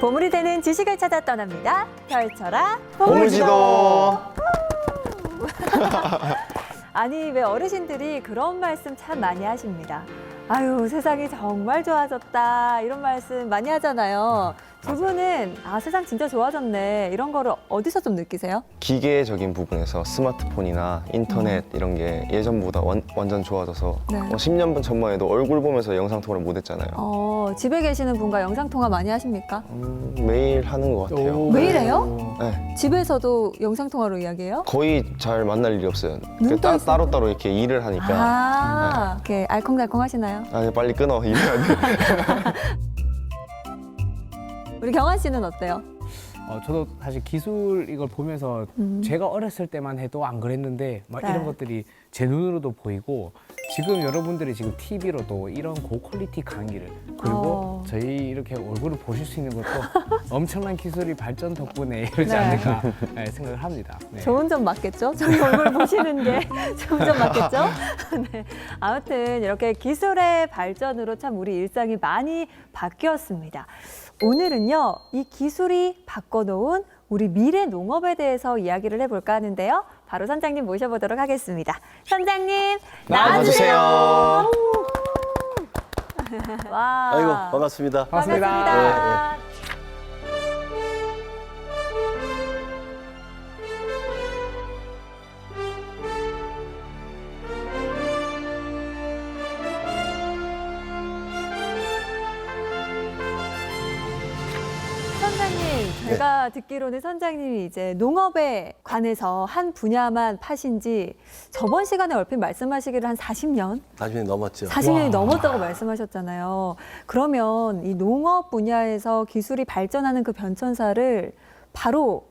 보물이 되는 지식을 찾아 떠납니다. 펼쳐라 보물지도. 아니 왜 어르신들이 그런 말씀 참 많이 하십니다. 아유 세상이 정말 좋아졌다 이런 말씀 많이 하잖아요. 두 분은 세상 진짜 좋아졌네 이런 거를 어디서 좀 느끼세요? 기계적인 부분에서 스마트폰이나 인터넷 이런 게 예전보다 완전 좋아져서 네. 10년 전만 해도 얼굴 보면서 영상통화를 못 했잖아요. 집에 계시는 분과 영상통화 많이 하십니까? 매일 하는 것 같아요. 매일 해요? 네. 집에서도 영상통화로 이야기해요? 거의 잘 만날 일이 없어요. 눈 떠 있어요? 따로따로 이렇게 일을 하니까. 이렇게 알콩달콩 하시나요? 아니, 빨리 끊어. 이래야 돼. 우리 경환 씨는 어때요? 저도 사실 기술 이걸 보면서 제가 어렸을 때만 해도 안 그랬는데 막 네. 이런 것들이 제 눈으로도 보이고 지금 여러분들이 지금 TV로도 이런 고퀄리티 강의를 그리고 저희 이렇게 얼굴을 보실 수 있는 것도 엄청난 기술이 발전 덕분에 이러지 네. 않을까 생각을 합니다. 네. 좋은 점 맞겠죠? 저희 얼굴 보시는 게 좋은 점 맞겠죠? 네. 아무튼 이렇게 기술의 발전으로 참 우리 일상이 많이 바뀌었습니다. 오늘은요, 이 기술이 바꿔놓은 우리 미래 농업에 대해서 이야기를 해볼까 하는데요. 바로 선장님 모셔보도록 하겠습니다. 선장님, 나와주세요. 와. 아이고 반갑습니다. 반갑습니다. 선장님, 제가 듣기로는 선장님이 이제 농업에 관해서 한 분야만 파신 지 저번 시간에 얼핏 말씀하시기를 한 40년? 40년이 넘었죠. 40년이 넘었다고 말씀하셨잖아요. 그러면 이 농업 분야에서 기술이 발전하는 그 변천사를 바로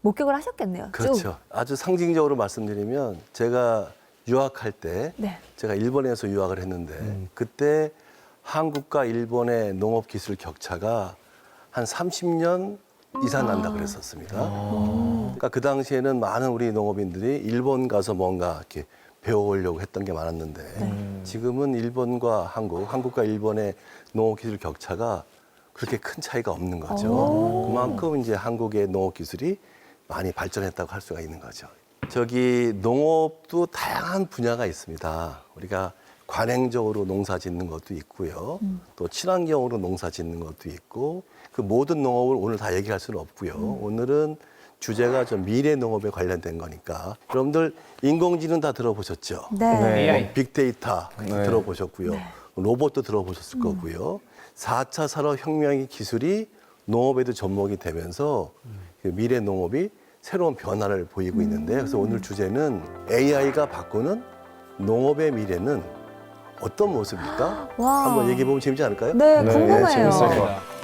목격을 하셨겠네요. 쭉. 그렇죠. 아주 상징적으로 말씀드리면 제가 유학할 때 네. 제가 일본에서 유학을 했는데 그때 한국과 일본의 농업 기술 격차가 한 30년 이상 난다 그랬었습니다. 그러니까 그 당시에는 많은 우리 농업인들이 일본 가서 뭔가 이렇게 배워오려고 했던 게 많았는데 지금은 일본과 한국과 일본의 농업 기술 격차가 그렇게 큰 차이가 없는 거죠. 그만큼 이제 한국의 농업 기술이 많이 발전했다고 할 수가 있는 거죠. 저기 농업도 다양한 분야가 있습니다. 우리가 관행적으로 농사 짓는 것도 있고요. 또 친환경으로 농사 짓는 것도 있고 그 모든 농업을 오늘 다 얘기할 수는 없고요. 오늘은 주제가 좀 미래 농업에 관련된 거니까 여러분들 인공지능 다 들어보셨죠? 네. 네. AI. 빅데이터 네. 들어보셨고요. 로봇도 들어보셨을 거고요. 4차 산업혁명의 기술이 농업에도 접목이 되면서 그 미래 농업이 새로운 변화를 보이고 있는데 그래서 오늘 주제는 AI가 바꾸는 농업의 미래는 어떤 모습일까? 와. 한번 얘기해 보면 재밌지 않을까요? 네, 네, 궁금해요. 재밌을 것 같아요.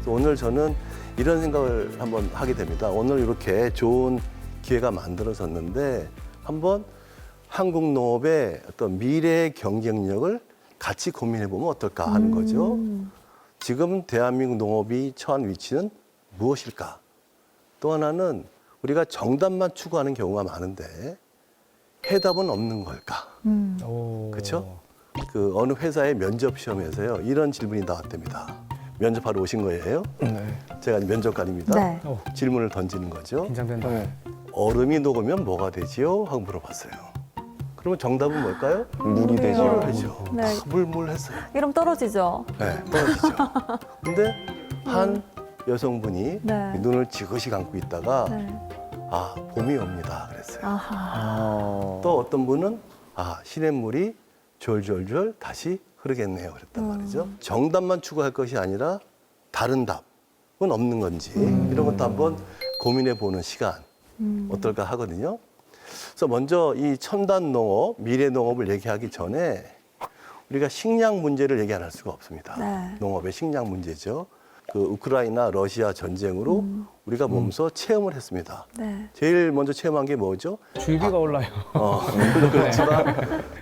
그래서 오늘 저는 이런 생각을 한번 하게 됩니다. 오늘 이렇게 좋은 기회가 만들어졌는데 한번 한국 농업의 어떤 미래의 경쟁력을 같이 고민해 보면 어떨까 하는 거죠. 지금 대한민국 농업이 처한 위치는 무엇일까? 또 하나는 우리가 정답만 추구하는 경우가 많은데 해답은 없는 걸까? 그렇죠? 그 어느 회사의 면접 시험에서요 이런 질문이 나왔답니다. 면접하러 오신 거예요. 네. 제가 면접관입니다. 네. 질문을 던지는 거죠. 긴장된다. 얼음이 녹으면 뭐가 되지요? 하고 물어봤어요. 그러면 정답은 뭘까요? 물이 되죠. 그렇죠. 네. 물했어요. 이러면 떨어지죠. 네, 떨어지죠. 근데 한 여성분이 네. 눈을 지그시 감고 있다가 네. 아, 봄이 옵니다. 그랬어요. 아하. 또 어떤 분은 아, 시냇물이 졸졸졸 다시 흐르겠네요. 그랬단 말이죠. 정답만 추구할 것이 아니라 다른 답은 없는 건지 이런 것도 한번 고민해 보는 시간 어떨까 하거든요. 그래서 먼저 이 첨단 농업, 미래 농업을 얘기하기 전에 우리가 식량 문제를 얘기 안 할 수가 없습니다. 네. 농업의 식량 문제죠. 그 우크라이나 러시아 전쟁으로 우리가 몸소 체험을 했습니다. 네. 제일 먼저 체험한 게 뭐죠? 주유비가 올라요. 물론 그렇지만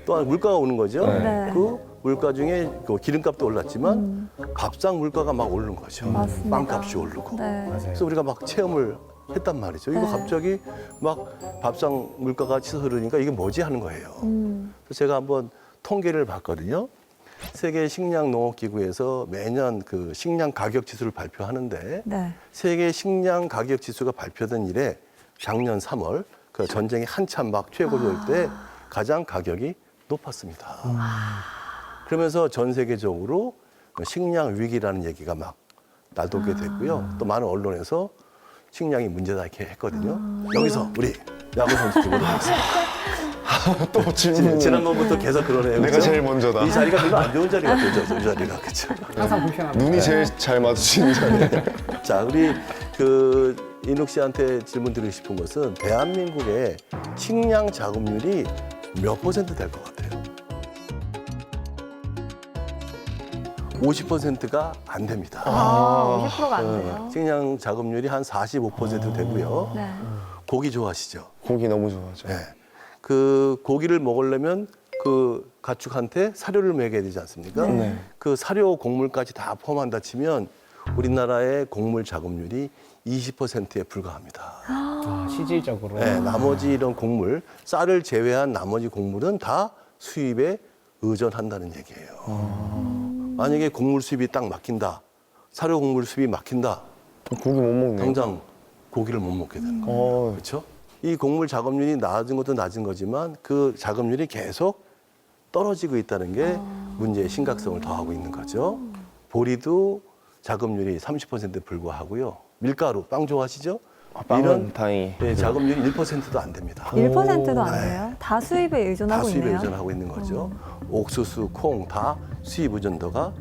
또한 물가가 오는 거죠. 네. 그 물가 중에 그 기름값도 올랐지만 밥상 물가가 막 오른 거죠. 맞습니다. 빵값이 오르고. 네. 그래서 우리가 막 체험을 했단 말이죠. 이거 네. 갑자기 막 밥상 물가가 치솟으니까 이게 뭐지 하는 거예요. 그래서 제가 한번 통계를 봤거든요. 세계 식량 농업 기구에서 매년 그 식량 가격 지수를 발표하는데 네. 세계 식량 가격 지수가 발표된 이래 작년 3월 그 전쟁이 한참 막 최고조일 때 가장 가격이 높았습니다. 그러면서 전 세계적으로 식량 위기라는 얘기가 막 나돌게 됐고요. 또 많은 언론에서 식량이 문제다 이렇게 했거든요. 여기서 우리 야구 선수들 물어보겠습니다. 또 질문. 지난번부터 계속 그러네요. 내가 그죠? 제일 먼저다. 이 자리가 별로 안 좋은 자리 같아요. 이 자리가 그렇죠. 항상 불편합니다. 눈이 제일 잘 마주치는 자리. 자, 우리 그 인욱 씨한테 질문 드리고 싶은 것은 대한민국의 식량 자급률이 몇 퍼센트 될 것 같아요? 50%가 안 됩니다. 50%가 안 돼요. 식량 자급률이 한 45% 되고요. 네. 고기 좋아하시죠? 고기 너무 좋아하죠. 네. 그 고기를 먹으려면 그 가축한테 사료를 먹여야 되지 않습니까? 네. 그 사료 곡물까지 다 포함한다 치면 우리나라의 곡물 자급률이 20%에 불과합니다. 아, 실질적으로. 네, 나머지 이런 곡물, 쌀을 제외한 나머지 곡물은 다 수입에 의존한다는 얘기예요. 만약에 곡물 수입이 딱 막힌다, 사료 곡물 수입이 막힌다, 고기 못 먹네요. 당장 고기를 못 먹게 되는 거예요. 그렇죠? 이 곡물 작업률이 낮은 것도 낮은 거지만 그 작업률이 계속 떨어지고 있다는 게 문제의 심각성을 더하고 있는 거죠. 보리도 작업률이 30%에 불과하고요. 밀가루, 빵 좋아하시죠? 빵은 다행히. 네, 작업률이 1%도 안 됩니다. 1%도 안 돼요? 다 수입에 다 의존하고 수입에 있네요. 의존하고 있는 거죠. 옥수수, 콩 다 수입 의존도가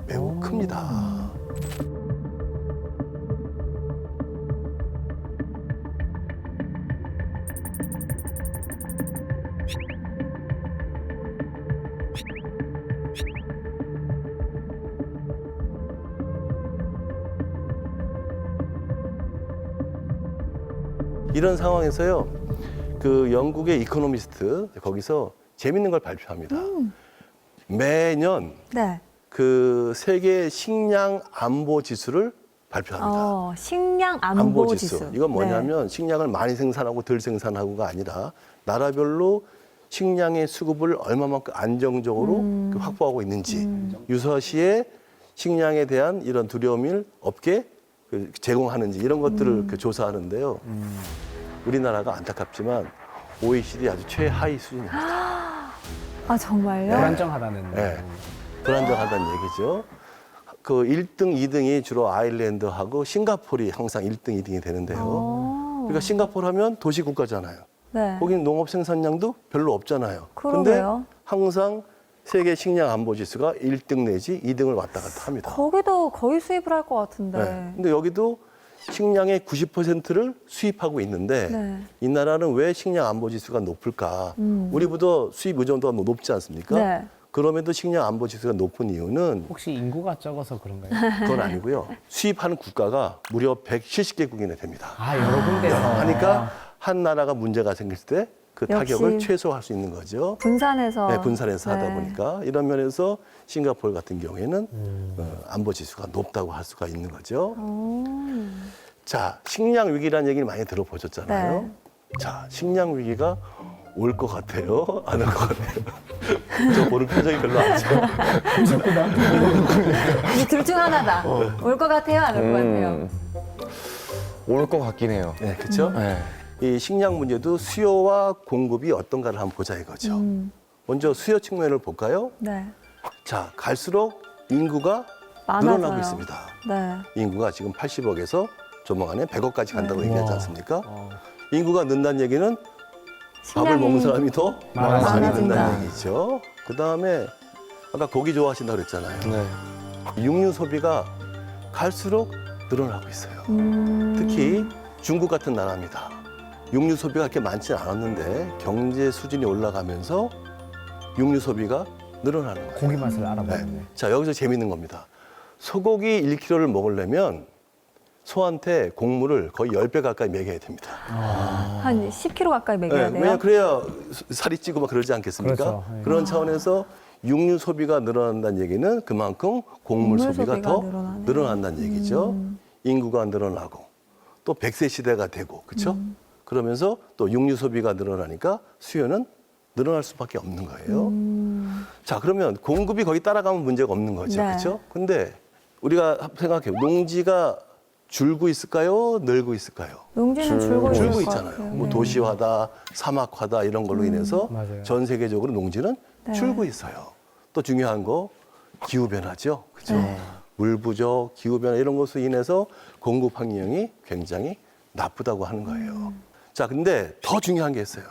매우 큽니다. 이런 상황에서요, 그 영국의 이코노미스트 거기서 재밌는 걸 발표합니다. 매년 네. 그 세계 식량 안보 지수를 발표합니다. 식량 안보 지수. 이건 뭐냐면 식량을 많이 생산하고 덜 생산하고가 아니라 나라별로 식량의 수급을 얼마만큼 안정적으로 그 확보하고 있는지 유사시에 식량에 대한 이런 두려움을 없게 그 제공하는지 이런 것들을 그 조사하는데요. 우리나라가 안타깝지만 OECD 아주 최하위 수준입니다. 아, 정말요? 불안정하다는. 네. 불안정하다는 얘기죠. 그 1등, 2등이 주로 아일랜드하고 싱가포르이 항상 1등, 2등이 되는데요. 그러니까 싱가포르 하면 도시국가잖아요. 네. 거기는 농업 생산량도 별로 없잖아요. 그러게요. 항상 세계 식량 안보 지수가 1등 내지 2등을 왔다 갔다 합니다. 거기도 거의 수입을 할 것 같은데. 네. 근데 여기도 식량의 90%를 수입하고 있는데 네. 이 나라는 왜 식량 안보 지수가 높을까? 우리보다 수입 의존도가 높지 않습니까? 네. 그럼에도 식량 안보 지수가 높은 이유는 혹시 인구가 적어서 그런가요? 그건 아니고요. 수입하는 국가가 무려 170개국이나 됩니다. 아, 여러 군데서. 하니까 한 나라가 문제가 생길 때 그 역시. 타격을 최소화할 수 있는 거죠. 분산해서. 네, 분산해서 하다 네. 보니까 이런 면에서 싱가포르 같은 경우에는 안보 지수가 높다고 할 수가 있는 거죠. 자, 식량 위기라는 얘기를 많이 들어보셨잖아요. 네. 자, 식량 위기가 올 것 같아요? 안 올 것 같아요? 저 보는 표정이 별로 안 좋아요. 둘 중 하나다. 올 것 같아요? 안 올 것 같아요? 올 것 같긴 해요. 네, 그렇죠? 네. 이 식량 문제도 수요와 공급이 어떤가를 한번 보자 이거죠. 먼저 수요 측면을 볼까요? 네. 자, 갈수록 인구가 많아져요. 늘어나고 있습니다. 네. 인구가 지금 80억에서 조만간에 100억까지 간다고 네. 얘기하지 우와. 않습니까? 인구가 는다는 얘기는 밥을 식량이 먹는 사람이 더 많이 많아진다. 는다는 얘기죠. 그 다음에 아까 고기 좋아하신다 그랬잖아요. 네. 육류 소비가 갈수록 늘어나고 있어요. 특히 중국 같은 나라입니다. 육류 소비가 그렇게 많지 않았는데 경제 수준이 올라가면서 육류 소비가 늘어나는 거예요. 고기 맛을 알아보네. 자, 여기서 재밌는 겁니다. 소고기 1kg를 먹으려면 소한테 곡물을 거의 10배 가까이 먹여야 됩니다. 한 10kg 가까이 먹여야 돼요? 왜냐면 그래야 살이 찌고 막 그러지 않겠습니까? 그렇죠. 네. 그런 차원에서 육류 소비가 늘어난다는 얘기는 그만큼 곡물 소비가 더 늘어난다는 얘기죠. 인구가 늘어나고 또 100세 시대가 되고 그렇죠? 그러면서 또 육류 소비가 늘어나니까 수요는 늘어날 수밖에 없는 거예요. 자, 그러면 공급이 거기 따라가면 문제가 없는 거죠. 네. 그렇죠? 근데 우리가 생각해요. 농지가 줄고 있을까요? 늘고 있을까요? 농지는 줄고 있을 줄고 것 있잖아요. 같아요. 뭐 도시화다, 사막화다 이런 걸로 인해서 맞아요. 전 세계적으로 농지는 네. 줄고 있어요. 또 중요한 거 기후 변화죠. 그죠? 네. 물 부족, 기후 변화 이런 것으로 인해서 공급 환경이 굉장히 나쁘다고 하는 거예요. 자, 근데 더 중요한 게 있어요.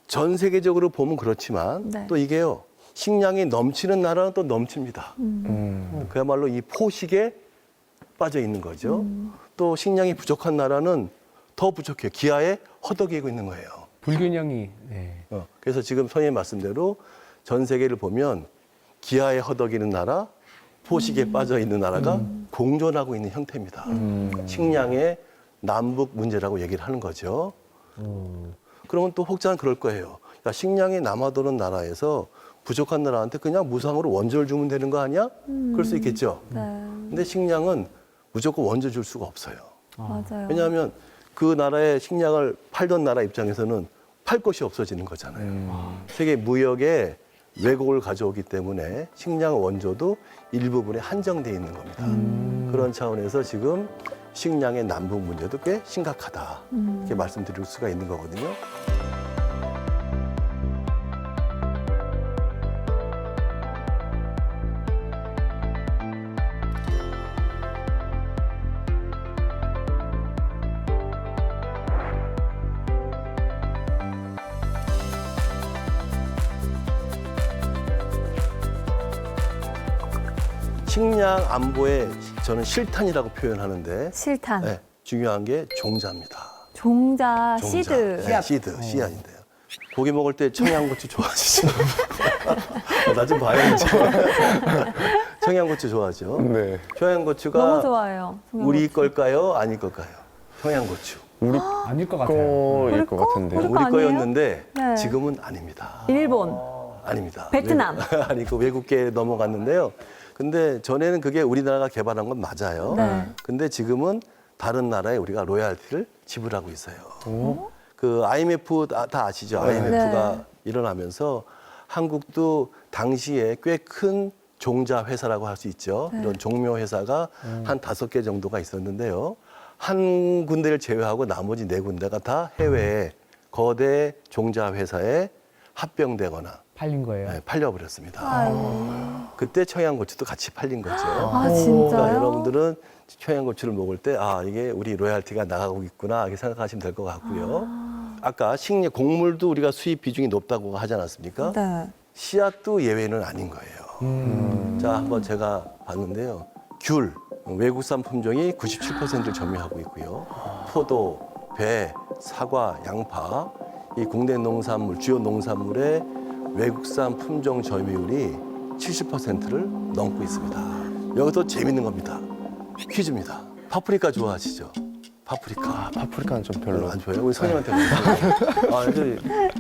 전 세계적으로 보면 그렇지만 네. 또 이게요. 식량이 넘치는 나라는 또 넘칩니다. 그야말로 이 포식에 빠져 있는 거죠. 또 식량이 부족한 나라는 더 부족해요. 기아에 허덕이고 있는 거예요. 불균형이 네. 그래서 지금 선생님 말씀대로 전 세계를 보면 기아에 허덕이는 나라, 포식에 빠져 있는 나라가 공존하고 있는 형태입니다. 식량의 남북 문제라고 얘기를 하는 거죠. 그러면 또 혹자는 그럴 거예요. 야, 식량이 남아도는 나라에서 부족한 나라한테 그냥 무상으로 원조를 주면 되는 거 아니야? 그럴 수 있겠죠. 네. 근데 식량은 무조건 원조 줄 수가 없어요. 맞아요. 왜냐하면 그 나라의 식량을 팔던 나라 입장에서는 팔 곳이 없어지는 거잖아요. 세계 무역에 왜곡을 가져오기 때문에 식량 원조도 일부분에 한정돼 있는 겁니다. 그런 차원에서 지금 식량의 남북 문제도 꽤 심각하다. 이렇게 말씀드릴 수가 있는 거거든요. 식량 안보의 저는 실탄이라고 표현하는데 실탄, 네, 중요한 게 종자입니다. 종자, 종자. 씨드. 네, 씨드, 씨앗인데요. 고기 먹을 때 청양고추 좋아하시죠? 나 좀 봐야지. 청양고추 좋아하죠? 네. 청양고추가 너무 좋아해요. 우리 걸까요? 아닐 걸까요? 청양고추. 우리 아닐 것 같아요. 거일 우리 것 거? 같은데요. 우리 우리 거 아니에요? 거였는데 네. 지금은 아닙니다. 일본. 아닙니다. 베트남. 아니, 그 외국계에 넘어갔는데요. 근데 전에는 그게 우리나라가 개발한 건 맞아요. 네. 근데 지금은 다른 나라에 우리가 로얄티를 지불하고 있어요. 그 IMF 다 아시죠? IMF가 네. 일어나면서 한국도 당시에 꽤 큰 종자 회사라고 할 수 있죠. 이런 종묘 회사가 한 5개 정도가 있었는데요. 한 군데를 제외하고 나머지 4군데가 다 해외에 거대 종자 회사에 합병되거나 팔린 거예요. 네, 팔려버렸습니다. 아이고. 그때 청양고추도 같이 팔린 거죠. 아, 그러니까 진짜요? 여러분들은 청양고추를 먹을 때, 아, 이게 우리 로얄티가 나가고 있구나, 이렇게 생각하시면 될 것 같고요. 아까 식량, 곡물도 우리가 수입 비중이 높다고 하지 않았습니까? 네. 씨앗도 예외는 아닌 거예요. 자, 한번 제가 봤는데요. 귤, 외국산 품종이 97%를 점유하고 있고요. 포도, 배, 사과, 양파, 이 국내 농산물, 주요 농산물의 외국산 품종 점유율이 70%를 넘고 있습니다. 여기서 재밌는 겁니다. 퀴즈입니다. 파프리카 좋아하시죠? 파프리카. 파프리카는 좀 별로. 안 좋아해요? 우리 선생님한테 물어보세요. 아, 이제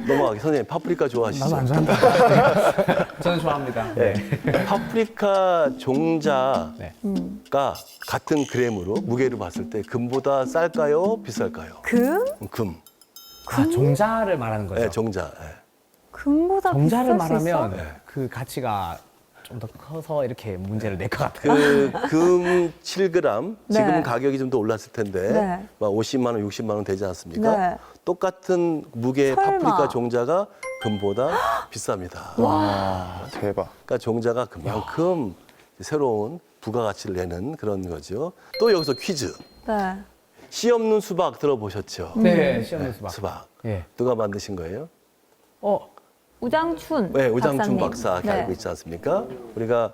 넘어가게. 선생님, 파프리카 좋아하시죠? 나도 안 좋아한다. 저는 좋아합니다. 네. 파프리카 종자가 네. 같은 그램으로 무게를 봤을 때 금보다 쌀까요? 비쌀까요? 금? 금. 아, 종자를 말하는 거죠. 네, 종자. 네. 금보다 종자를 비쌀 수 있어? 말하면 네. 그 가치가 좀 더 커서 이렇게 문제를 낼 것 같아요. 그 금 7g 지금은 네. 가격이 좀 더 올랐을 텐데 네. 막 50만 원, 60만 원 되지 않습니까? 네. 똑같은 무게의 설마. 파프리카 종자가 금보다 비쌉니다. 와, 대박. 그러니까 종자가 그만큼 새로운 부가가치를 내는 그런 거죠. 또 여기서 퀴즈. 네. 씨 없는 수박 들어보셨죠? 네, 시험의 수박. 수박. 예. 누가 만드신 거예요? 우장춘. 네, 오장춘 박사님. 박사 이렇게 네. 알고 있지 않습니까? 우리가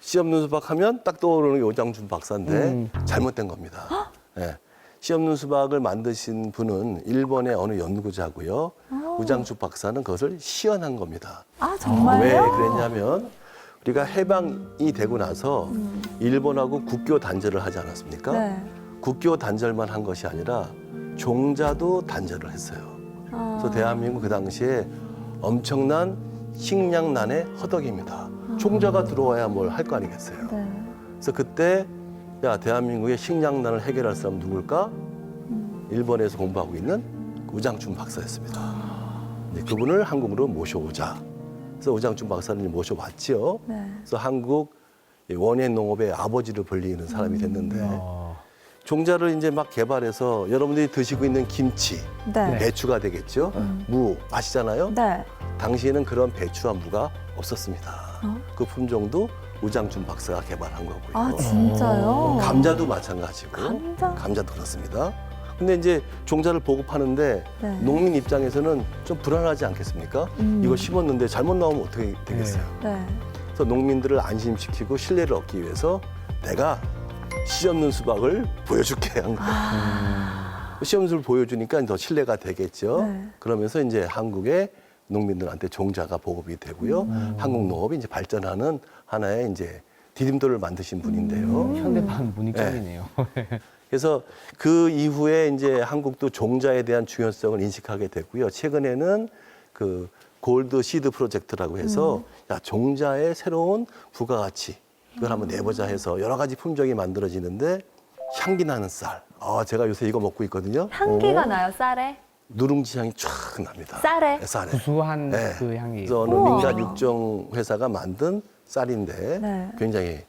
씨 없는 수박 하면 딱 떠오르는 게 오장춘 박사인데 잘못된 겁니다. 네. 씨 없는 수박을 만드신 분은 일본의 어느 연구자고요. 우장춘 박사는 그것을 시연한 겁니다. 아, 왜 정말요? 그랬냐면 우리가 해방이 되고 나서 일본하고 국교 단절을 하지 않았습니까? 네. 국교 단절만 한 것이 아니라 종자도 단절을 했어요. 그래서 대한민국 그 당시에 엄청난 식량난의 허덕입니다. 종자가 들어와야 뭘 할 거 아니겠어요. 네. 그래서 그때 야 대한민국의 식량난을 해결할 사람 누굴까? 일본에서 공부하고 있는 우장춘 박사였습니다. 네, 그분을 한국으로 모셔오자. 그래서 우장춘 박사를 모셔왔지요. 네. 그래서 한국 원예 농업의 아버지로 불리는 사람이 됐는데 종자를 이제 막 개발해서 여러분들이 드시고 있는 김치, 네. 배추가 되겠죠. 무 맛있잖아요. 네. 당시에는 그런 배추와 무가 없었습니다. 어? 그 품종도 우장춘 박사가 개발한 거고요. 아, 진짜요? 감자도 마찬가지고 감자? 도 그렇습니다. 근데 이제 종자를 보급하는데 네. 농민 입장에서는 좀 불안하지 않겠습니까? 이거 심었는데 잘못 나오면 어떻게 되겠어요? 네. 그래서 농민들을 안심시키고 신뢰를 얻기 위해서 내가 씨 없는 수박을 보여줄게 한 거예요. 씨 없는 수박을 보여주니까 더 신뢰가 되겠죠. 네. 그러면서 이제 한국의 농민들한테 종자가 보급이 되고요. 한국 농업이 이제 발전하는 하나의 이제 디딤돌을 만드신 분인데요. 현대판 문익점이네요. 그래서 그 이후에 이제 한국도 종자에 대한 중요성을 인식하게 됐고요. 최근에는 그 골드 시드 프로젝트라고 해서 야, 종자의 새로운 부가가치 이걸 한번 내보자 해서 여러 가지 품종이 만들어지는데 향기 나는 쌀. 제가 요새 이거 먹고 있거든요. 향기가 나요, 쌀에? 누룽지 향이 쫙 납니다. 쌀에? 네, 쌀에. 구수한 네. 그 향이. 그래서 어느 우와. 민간 육종 회사가 만든 쌀인데 네. 굉장히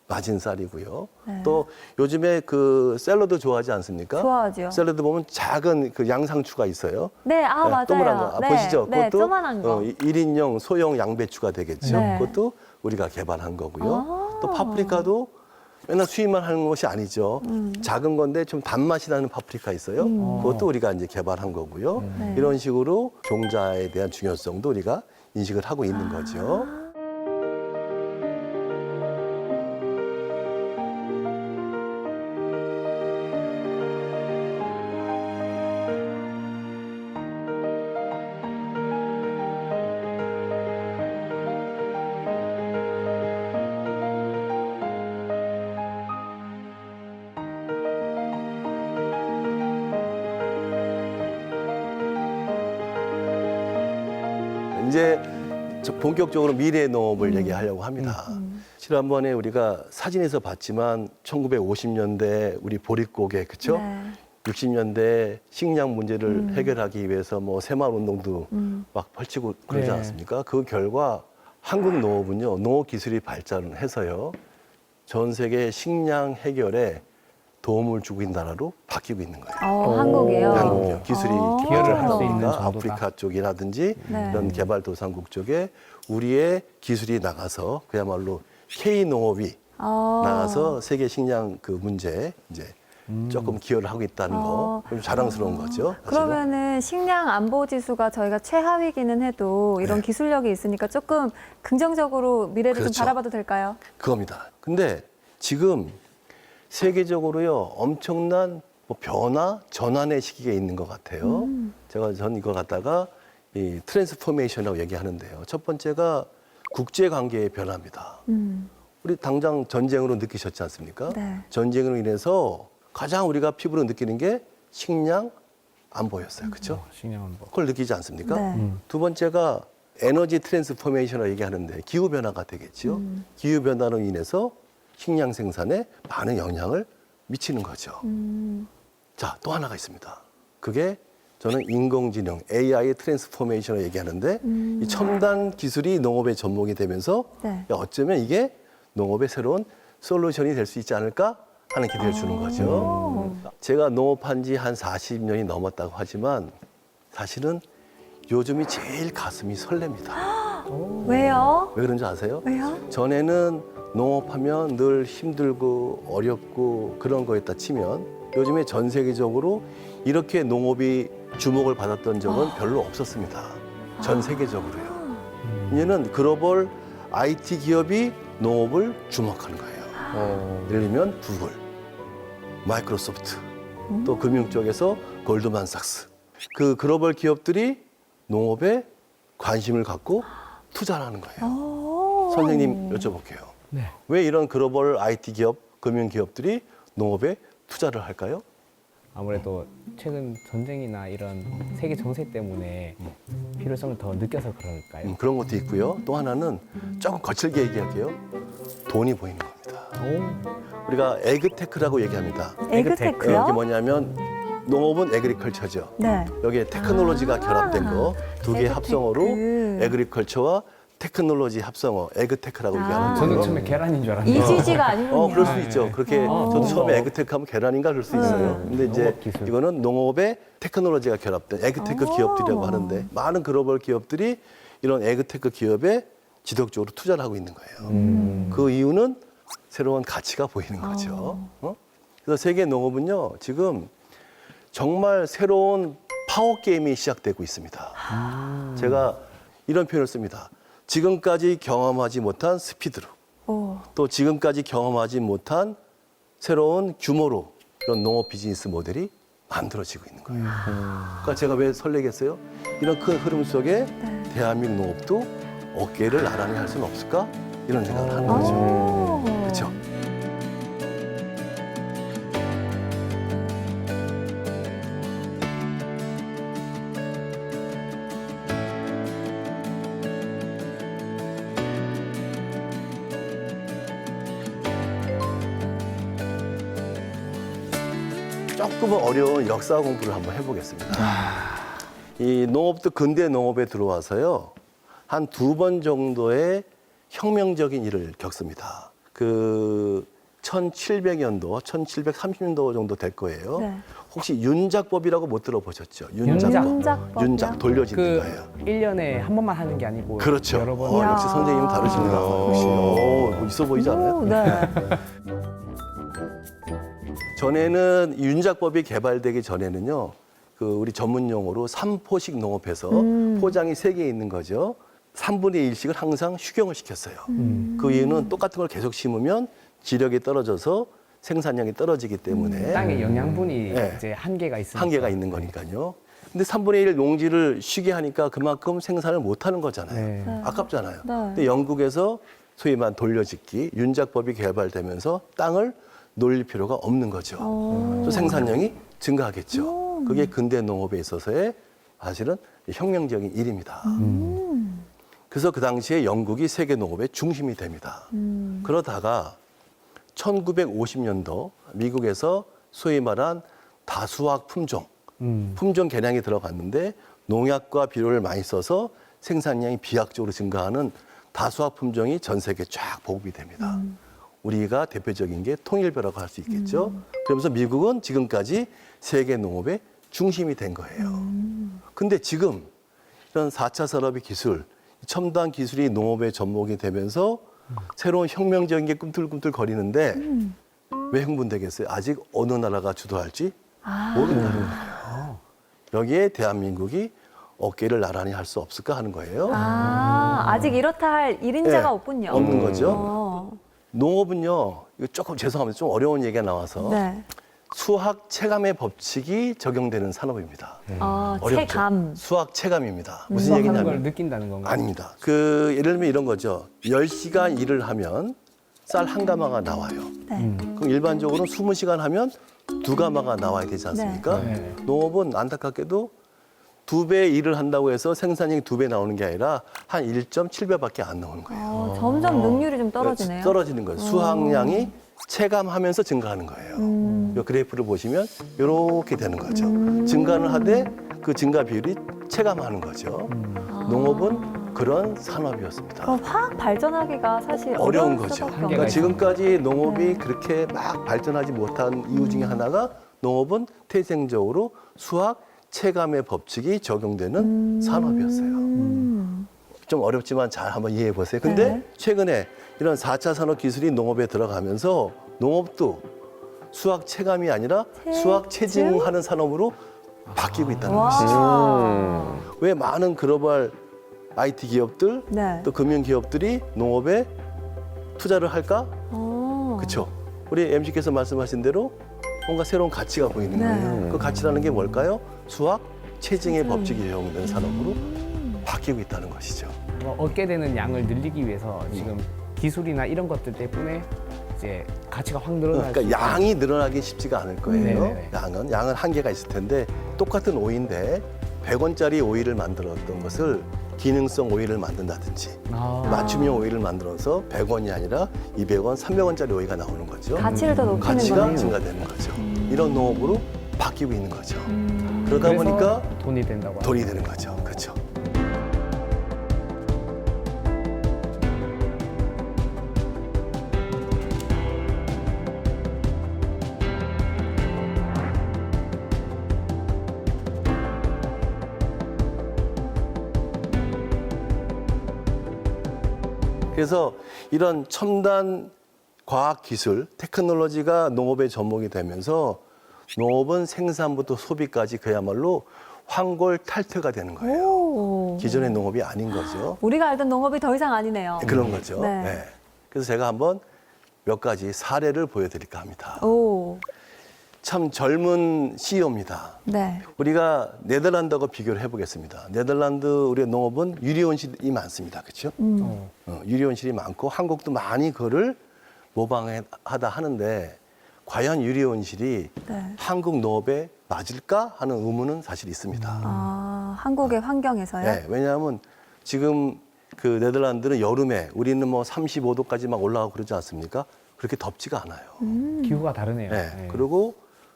맞은 쌀이고요. 네. 또 요즘에 그 샐러드 좋아하지 않습니까? 좋아하죠. 샐러드 보면 작은 그 양상추가 있어요. 네, 아, 맞아요. 동그란 거. 네, 보시죠? 네, 그것도 조만한 거. 1인용 소형 양배추가 되겠죠. 네. 그것도 우리가 개발한 거고요. 아. 또 파프리카도 맨날 수입만 하는 것이 아니죠. 작은 건데 좀 단맛이 나는 파프리카 있어요. 그것도 우리가 이제 개발한 거고요. 네. 이런 식으로 종자에 대한 중요성도 우리가 인식을 하고 있는 거죠. 이제 본격적으로 미래 농업을 얘기하려고 합니다. 지난번에 우리가 사진에서 봤지만 1950년대 우리 보릿고개 그쵸? 네. 60년대 식량 문제를 해결하기 위해서 뭐 새마을 운동도 막 펼치고 그러지 네. 않았습니까? 그 결과 한국 농업은요, 농업 기술이 발전을 해서요, 전 세계 식량 해결에 도움을 주고 있는 나라로 바뀌고 있는 거예요. 한국이요? 한국이요. 기술이 기여를 할수 있는 기여가 정도다. 아프리카 쪽이라든지 네. 이런 개발도상국 쪽에 우리의 기술이 나가서 그야말로 K 농업이 나가서 세계 식량 그 문제에 이제 조금 기여를 하고 있다는 거 좀 자랑스러운 거죠. 사실은. 그러면은 식량 안보 지수가 저희가 최하위기는 해도 이런 네. 기술력이 있으니까 조금 긍정적으로 미래를 그렇죠. 좀 바라봐도 될까요? 그겁니다. 근데 지금 세계적으로요 엄청난 뭐 변화, 전환의 시기에 있는 것 같아요. 전 이거 갖다가 이 트랜스포메이션이라고 얘기하는데요. 첫 번째가 국제 관계의 변화입니다. 우리 당장 전쟁으로 느끼셨지 않습니까? 네. 전쟁으로 인해서 가장 우리가 피부로 느끼는 게 식량 안보였어요. 그렇죠? 식량 안보. 그걸 느끼지 않습니까? 네. 두 번째가 에너지 트랜스포메이션이라고 얘기하는데 기후 변화가 되겠죠. 기후 변화로 인해서 식량 생산에 많은 영향을 미치는 거죠. 자, 또 하나가 있습니다. 그게 저는 인공지능, AI 트랜스포메이션을 얘기하는데 이 첨단 기술이 농업의 접목이 되면서 네. 야, 어쩌면 이게 농업의 새로운 솔루션이 될 수 있지 않을까 하는 기대를 주는 거죠. 제가 농업한 지 한 40년이 넘었다고 하지만 사실은 요즘이 제일 가슴이 설렙니다. 왜요? 왜 그런지 아세요? 왜요? 전에는 농업하면 늘 힘들고 어렵고 그런 거였다 치면 요즘에 전 세계적으로 이렇게 농업이 주목을 받았던 적은 별로 없었습니다. 전 세계적으로요. 이제는 글로벌 IT 기업이 농업을 주목하는 거예요. 예를 들면 구글, 마이크로소프트, 또 금융 쪽에서 골드만삭스. 그 글로벌 기업들이 농업에 관심을 갖고 투자를 하는 거예요. 선생님 여쭤볼게요. 네. 왜 이런 글로벌 IT 기업, 금융 기업들이 농업에 투자를 할까요? 아무래도 최근 전쟁이나 이런 세계 정세 때문에 필요성을 더 느껴서 그럴까요? 그런 것도 있고요. 또 하나는 조금 거칠게 얘기할게요. 돈이 보이는 겁니다. 우리가 에그테크라고 얘기합니다. 에그테크요? 이게 뭐냐면 농업은 에그리컬처죠. 네. 여기에 테크놀로지가 결합된 거 두 개 에그테크. 합성어로 에그리컬처와 테크놀로지 합성어 에그테크라고 얘기하는 저는 거예요. 처음에 계란인 줄 알았는데. 이지지가 아니군요. 그럴 수 있죠. 그렇게 저도 처음에 에그테크 하면 계란인가 그럴 수 있어요. 근데 이제 농업 기술. 이거는 농업에 테크놀로지가 결합된 에그테크 기업들이라고 하는데 많은 글로벌 기업들이 이런 에그테크 기업에 지속적으로 투자를 하고 있는 거예요. 그 이유는 새로운 가치가 보이는 거죠. 그래서 세계 농업은요, 지금 정말 새로운 파워 게임이 시작되고 있습니다. 제가 이런 표현을 씁니다. 지금까지 경험하지 못한 스피드로, 오. 또 지금까지 경험하지 못한 새로운 규모로 이런 농업 비즈니스 모델이 만들어지고 있는 거예요. 그러니까 제가 왜 설레겠어요? 이런 큰 흐름 속에 대한민국 농업도 어깨를 나란히 할 수는 없을까? 이런 생각을 하는 거죠. 그렇죠? 조금은 어려운 역사 공부를 한번 해보겠습니다. 이 농업도 근대 농업에 들어와서요, 한 2번 정도의 혁명적인 일을 겪습니다. 그 1700년도, 1730년도 정도 될 거예요. 네. 혹시 윤작법이라고 못 들어보셨죠? 윤작법이요? 윤작 돌려짓는 그 거예요. 1년에 한 번만 하는 게 아니고 그렇죠. 여러 번. 이야. 역시 선생님 다르십니다. 역시 뭐 있어 보이지 않아요? 오, 네. 전에는 이 윤작법이 개발되기 전에는요, 그 우리 전문 용어로 삼포식 농업에서 포장이 3개 있는 거죠. 3분의 1씩을 항상 휴경을 시켰어요. 그 이유는 똑같은 걸 계속 심으면 지력이 떨어져서 생산량이 떨어지기 때문에 땅에 영양분이 네. 이제 한계가 있으니까. 한계가 있는 거니까요. 근데 3분의 1 농지를 쉬게 하니까 그만큼 생산을 못 하는 거잖아요. 네. 아깝잖아요. 네. 근데 영국에서 소위 말 돌려짓기, 윤작법이 개발되면서 땅을 놀릴 필요가 없는 거죠. 또 생산량이 증가하겠죠. 그게 근대 농업에 있어서의 사실은 혁명적인 일입니다. 그래서 그 당시에 영국이 세계 농업의 중심이 됩니다. 그러다가 1950년도 미국에서 소위 말한 다수학 품종, 품종 개량이 들어갔는데 농약과 비료를 많이 써서 생산량이 비약적으로 증가하는 다수학 품종이 전 세계에 쫙 보급이 됩니다. 우리가 대표적인 게 통일벼라고 할 수 있겠죠. 그러면서 미국은 지금까지 세계 농업의 중심이 된 거예요. 근데 지금 이런 4차 산업의 기술, 첨단 기술이 농업에 접목이 되면서 새로운 혁명적인 게 꿈틀꿈틀 거리는데 왜 흥분되겠어요? 아직 어느 나라가 주도할지 모른다는 거예요. 여기에 대한민국이 어깨를 나란히 할 수 없을까 하는 거예요. 아직 이렇다 할 1인자가 네, 없군요. 없는 거죠. 어. 농업은요, 이거 조금 죄송합니다. 좀 어려운 얘기가 나와서 네. 수학 체감의 법칙이 적용되는 산업입니다. 어렵죠. 체감. 수학 체감입니다. 무슨 수학하는 걸 얘기냐면 느낀다는 건가요? 아닙니다. 그 예를 들면 이런 거죠. 10시간 일을 하면 쌀 한 가마가 나와요. 네. 그럼 일반적으로는 20시간 하면 2가마가 나와야 되지 않습니까? 네. 농업은 안타깝게도 2배 일을 한다고 해서 생산량이 2배 나오는 게 아니라 한 1.7배밖에 안 나오는 거예요. 점점 능률이 좀 떨어지네요. 떨어지는 거예요. 수확량이 체감하면서 증가하는 거예요. 이 그래프를 보시면 이렇게 되는 거죠. 증가는 하되 그 증가 비율이 체감하는 거죠. 농업은 그런 산업이었습니다. 그럼 화학 발전하기가 사실 어려운 어려울 거죠. 수밖에 한계가 없네요. 그러니까 지금까지 농업이 그렇게 막 발전하지 못한 이유 중에 하나가 농업은 태생적으로 수학 체감의 법칙이 적용되는 산업이었어요. 좀 어렵지만 잘 한번 이해해 보세요. 근데 네. 최근에 이런 4차 산업 기술이 농업에 들어가면서 농업도 수학 체감이 아니라 수학 체증하는 산업으로 바뀌고 있다는 것이죠. 왜 많은 글로벌 IT 기업들 네. 또 금융 기업들이 농업에 투자를 할까? 그렇죠. 우리 MC께서 말씀하신 대로 뭔가 새로운 가치가 보이는 네. 거예요. 그 가치라는 게 뭘까요? 수학, 체증의 법칙이 적용된 산업으로 바뀌고 있다는 것이죠. 얻게 되는 양을 늘리기 위해서 지금 기술이나 이런 것들 때문에 이제 가치가 확 늘어날 수 그러니까 있다. 양이 늘어나기 쉽지가 않을 거예요. 네네네. 양은 한계가 있을 텐데 똑같은 오이인데 100원짜리 오이를 만들었던 것을 기능성 오이를 만든다든지 맞춤형 오이를 만들어서 100원이 아니라 200원, 300원짜리 오이가 나오는 거죠. 가치를 더 높이는 가치가 거네요. 증가되는 거죠. 이런 농업으로 바뀌고 있는 거죠. 그러다 그래서 보니까 돈이 된다고. 돈이 되는 거죠. 그렇죠. 그래서 이런 첨단 과학 기술, 테크놀로지가 농업의 접목이 되면서 농업은 생산부터 소비까지 그야말로 황골탈퇴가 되는 거예요. 오. 기존의 농업이 아닌 거죠. 우리가 알던 농업이 더 이상 아니네요. 그런 거죠. 네. 네. 그래서 제가 한번 몇 가지 사례를 보여드릴까 합니다. 오. 참 젊은 CEO입니다. 네. 우리가 네덜란드하고 비교를 해보겠습니다. 네덜란드 우리의 농업은 유리온실이 많습니다. 그렇죠? 유리온실이 많고 한국도 많이 그거를 모방하다 하는데 과연 유리온실이 네. 한국 농업에 맞을까 하는 의문은 사실 있습니다. 아, 한국의 환경에서요? 네, 왜냐하면 지금 그 네덜란드는 여름에 우리는 뭐 35도까지 막 올라가고 그러지 않습니까? 그렇게 덥지가 않아요. 기후가 다르네요. 네. 네. 그리고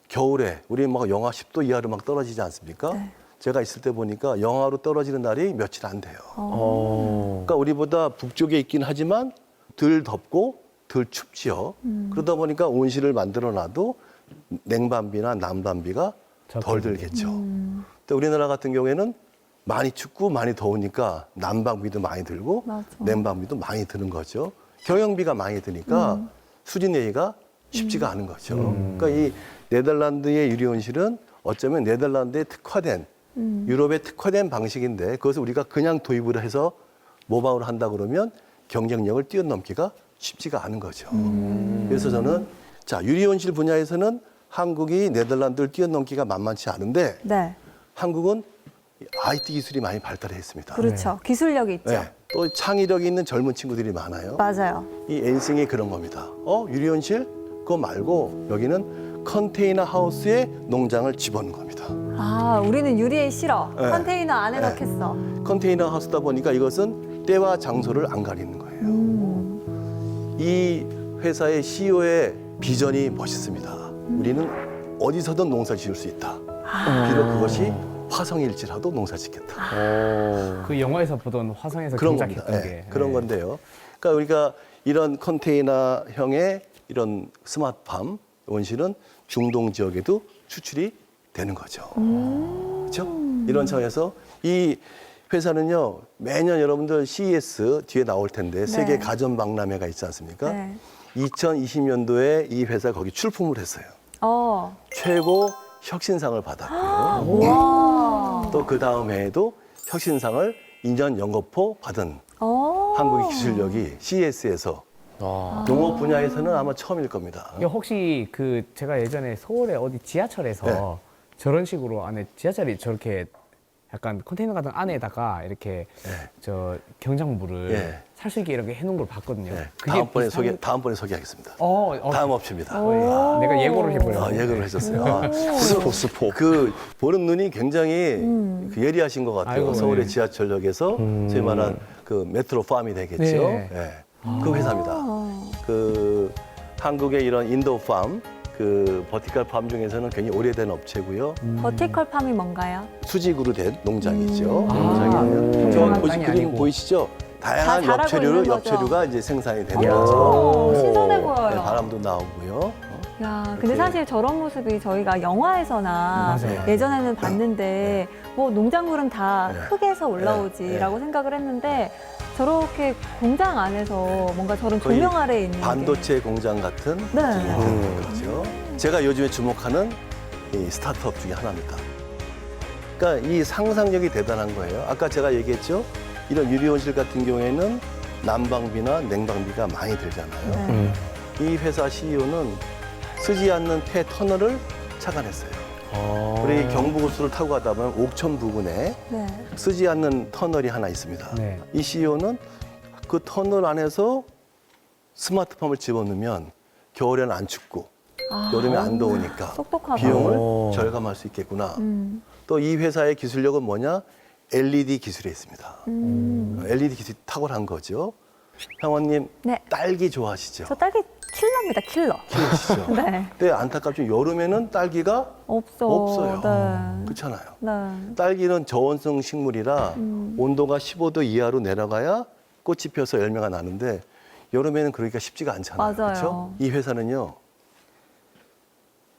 겨울에 우리 막 영하 10도 이하로 막 떨어지지 않습니까? 네. 제가 있을 때 보니까 영하로 떨어지는 날이 며칠 안 돼요. 어. 그러니까 우리보다 북쪽에 있긴 하지만 덜 덥고 덜 춥지요. 그러다 보니까 온실을 만들어 놔도 냉방비나 난방비가 덜 들겠죠. 근데 우리나라 같은 경우에는 많이 춥고 많이 더우니까 난방비도 많이 들고 맞아. 냉방비도 많이 드는 거죠. 경영비가 많이 드니까 수진 내기가 쉽지가 않은 거죠. 그러니까 이 네덜란드의 유리온실은 어쩌면 네덜란드에 특화된 유럽에 특화된 방식인데 그것을 우리가 그냥 도입을 해서 모방을 한다 그러면 경쟁력을 뛰어넘기가 쉽지가 않은 거죠. 그래서 저는 자 유리온실 분야에서는 한국이 네덜란드를 뛰어넘기가 만만치 않은데 네. 한국은 IT 기술이 많이 발달해 있습니다. 그렇죠. 기술력이 있죠. 네. 또 창의력이 있는 젊은 친구들이 많아요. 맞아요. 이 엔싱이 그런 겁니다. 유리온실? 그거 말고 여기는 컨테이너 하우스에 농장을 집어넣는 겁니다. 아, 우리는 유리에 실어. 네. 컨테이너 안에 네. 넣겠어. 컨테이너 하우스다 보니까 이것은 때와 장소를 안 가리는 거예요. 이 회사의 CEO의 비전이 멋있습니다. 우리는 어디서든 농사 지을 수 있다. 비록 그것이 화성일지라도 농사 짓겠다. 그 영화에서 보던 화성에서 그런 겁니다. 경작했던 네, 게 그런 건데요. 그러니까 우리가 이런 컨테이너형의 이런 스마트팜 온실은 중동 지역에도 추출이 되는 거죠. 그렇죠? 이런 차원에서 이 회사는요 매년 여러분들 CES 뒤에 나올 텐데 세계 가전 박람회가 있지 않습니까? 네. 2020년도에 이 회사 거기 출품을 했어요. 최고 혁신상을 받았고요. 와. 또 그 다음 해에도 혁신상을 2년 연거포 받은 한국의 기술력이 CES에서 농업 분야에서는 아마 처음일 겁니다. 이게 혹시 그 제가 예전에 서울에 어디 지하철에서 네. 저런 식으로 안에 지하철이 저렇게 약간 컨테이너 같은 안에다가 이렇게 네. 저 경작물을 네. 살 수 있게 이렇게 해놓은 걸 봤거든요. 네, 그게 다음번에 소개하겠습니다. 어, 다음 업체입니다. 내가 예고를 해보려고. 예고를 해줬어요. 스포. 그 보는 눈이 굉장히 그 예리하신 것 같아요. 아이고, 서울의 네. 지하철역에서 소위 말한 그 메트로 팜이 되겠죠. 네. 네. 그 회사입니다. 그 한국의 이런 인도 팜, 그 버티컬 팜 중에서는 굉장히 오래된 업체고요. 버티컬 팜이 뭔가요? 수직으로 된 농장이죠. 음. 농장이에요. 조그만 저 땅이 그림 아니고. 보이시죠? 다양한 다 자라고 있는 거죠. 엽채류가 이제 생산이 되는 이야, 거죠. 신선해 보여요. 네, 바람도 나오고요. 야, 근데 이렇게. 사실 저런 모습이 저희가 영화에서나 맞아요. 예전에는 봤는데 뭐 농작물은 다 네. 흙에서 올라오지라고 생각을 했는데 저렇게 공장 안에서 뭔가 저런 거의 조명 아래에 있는 반도체 공장 같은 네. 그렇죠. 제가 요즘에 주목하는 이 스타트업 중에 하나입니다. 그러니까 이 상상력이 대단한 거예요. 아까 제가 얘기했죠. 이런 유리온실 같은 경우에는 난방비나 냉방비가 많이 들잖아요. 네. 이 회사 CEO는 쓰지 않는 폐 터널을 착안했어요. 우리 경부고속도로를 타고 가다 보면 옥천 부근에 네. 쓰지 않는 터널이 하나 있습니다. 네. 이 CEO는 그 터널 안에서 스마트팜을 집어넣으면 겨울에는 안 춥고 여름에 안 더우니까 똑똑하다. 비용을 절감할 수 있겠구나. 또 이 회사의 기술력은 뭐냐? LED 기술에 있습니다. LED 기술이 탁월한 거죠. 상원님, 네. 딸기 좋아하시죠? 저 딸기 킬러입니다, 킬러. 키우시죠? 네. 근데 안타깝죠. 여름에는 딸기가 네. 없어요. 그렇잖아요. 네. 딸기는 저온성 식물이라 온도가 15도 이하로 내려가야 꽃이 펴서 열매가 나는데 여름에는 그러기가 쉽지가 않잖아요. 맞아요. 그렇죠? 이 회사는요.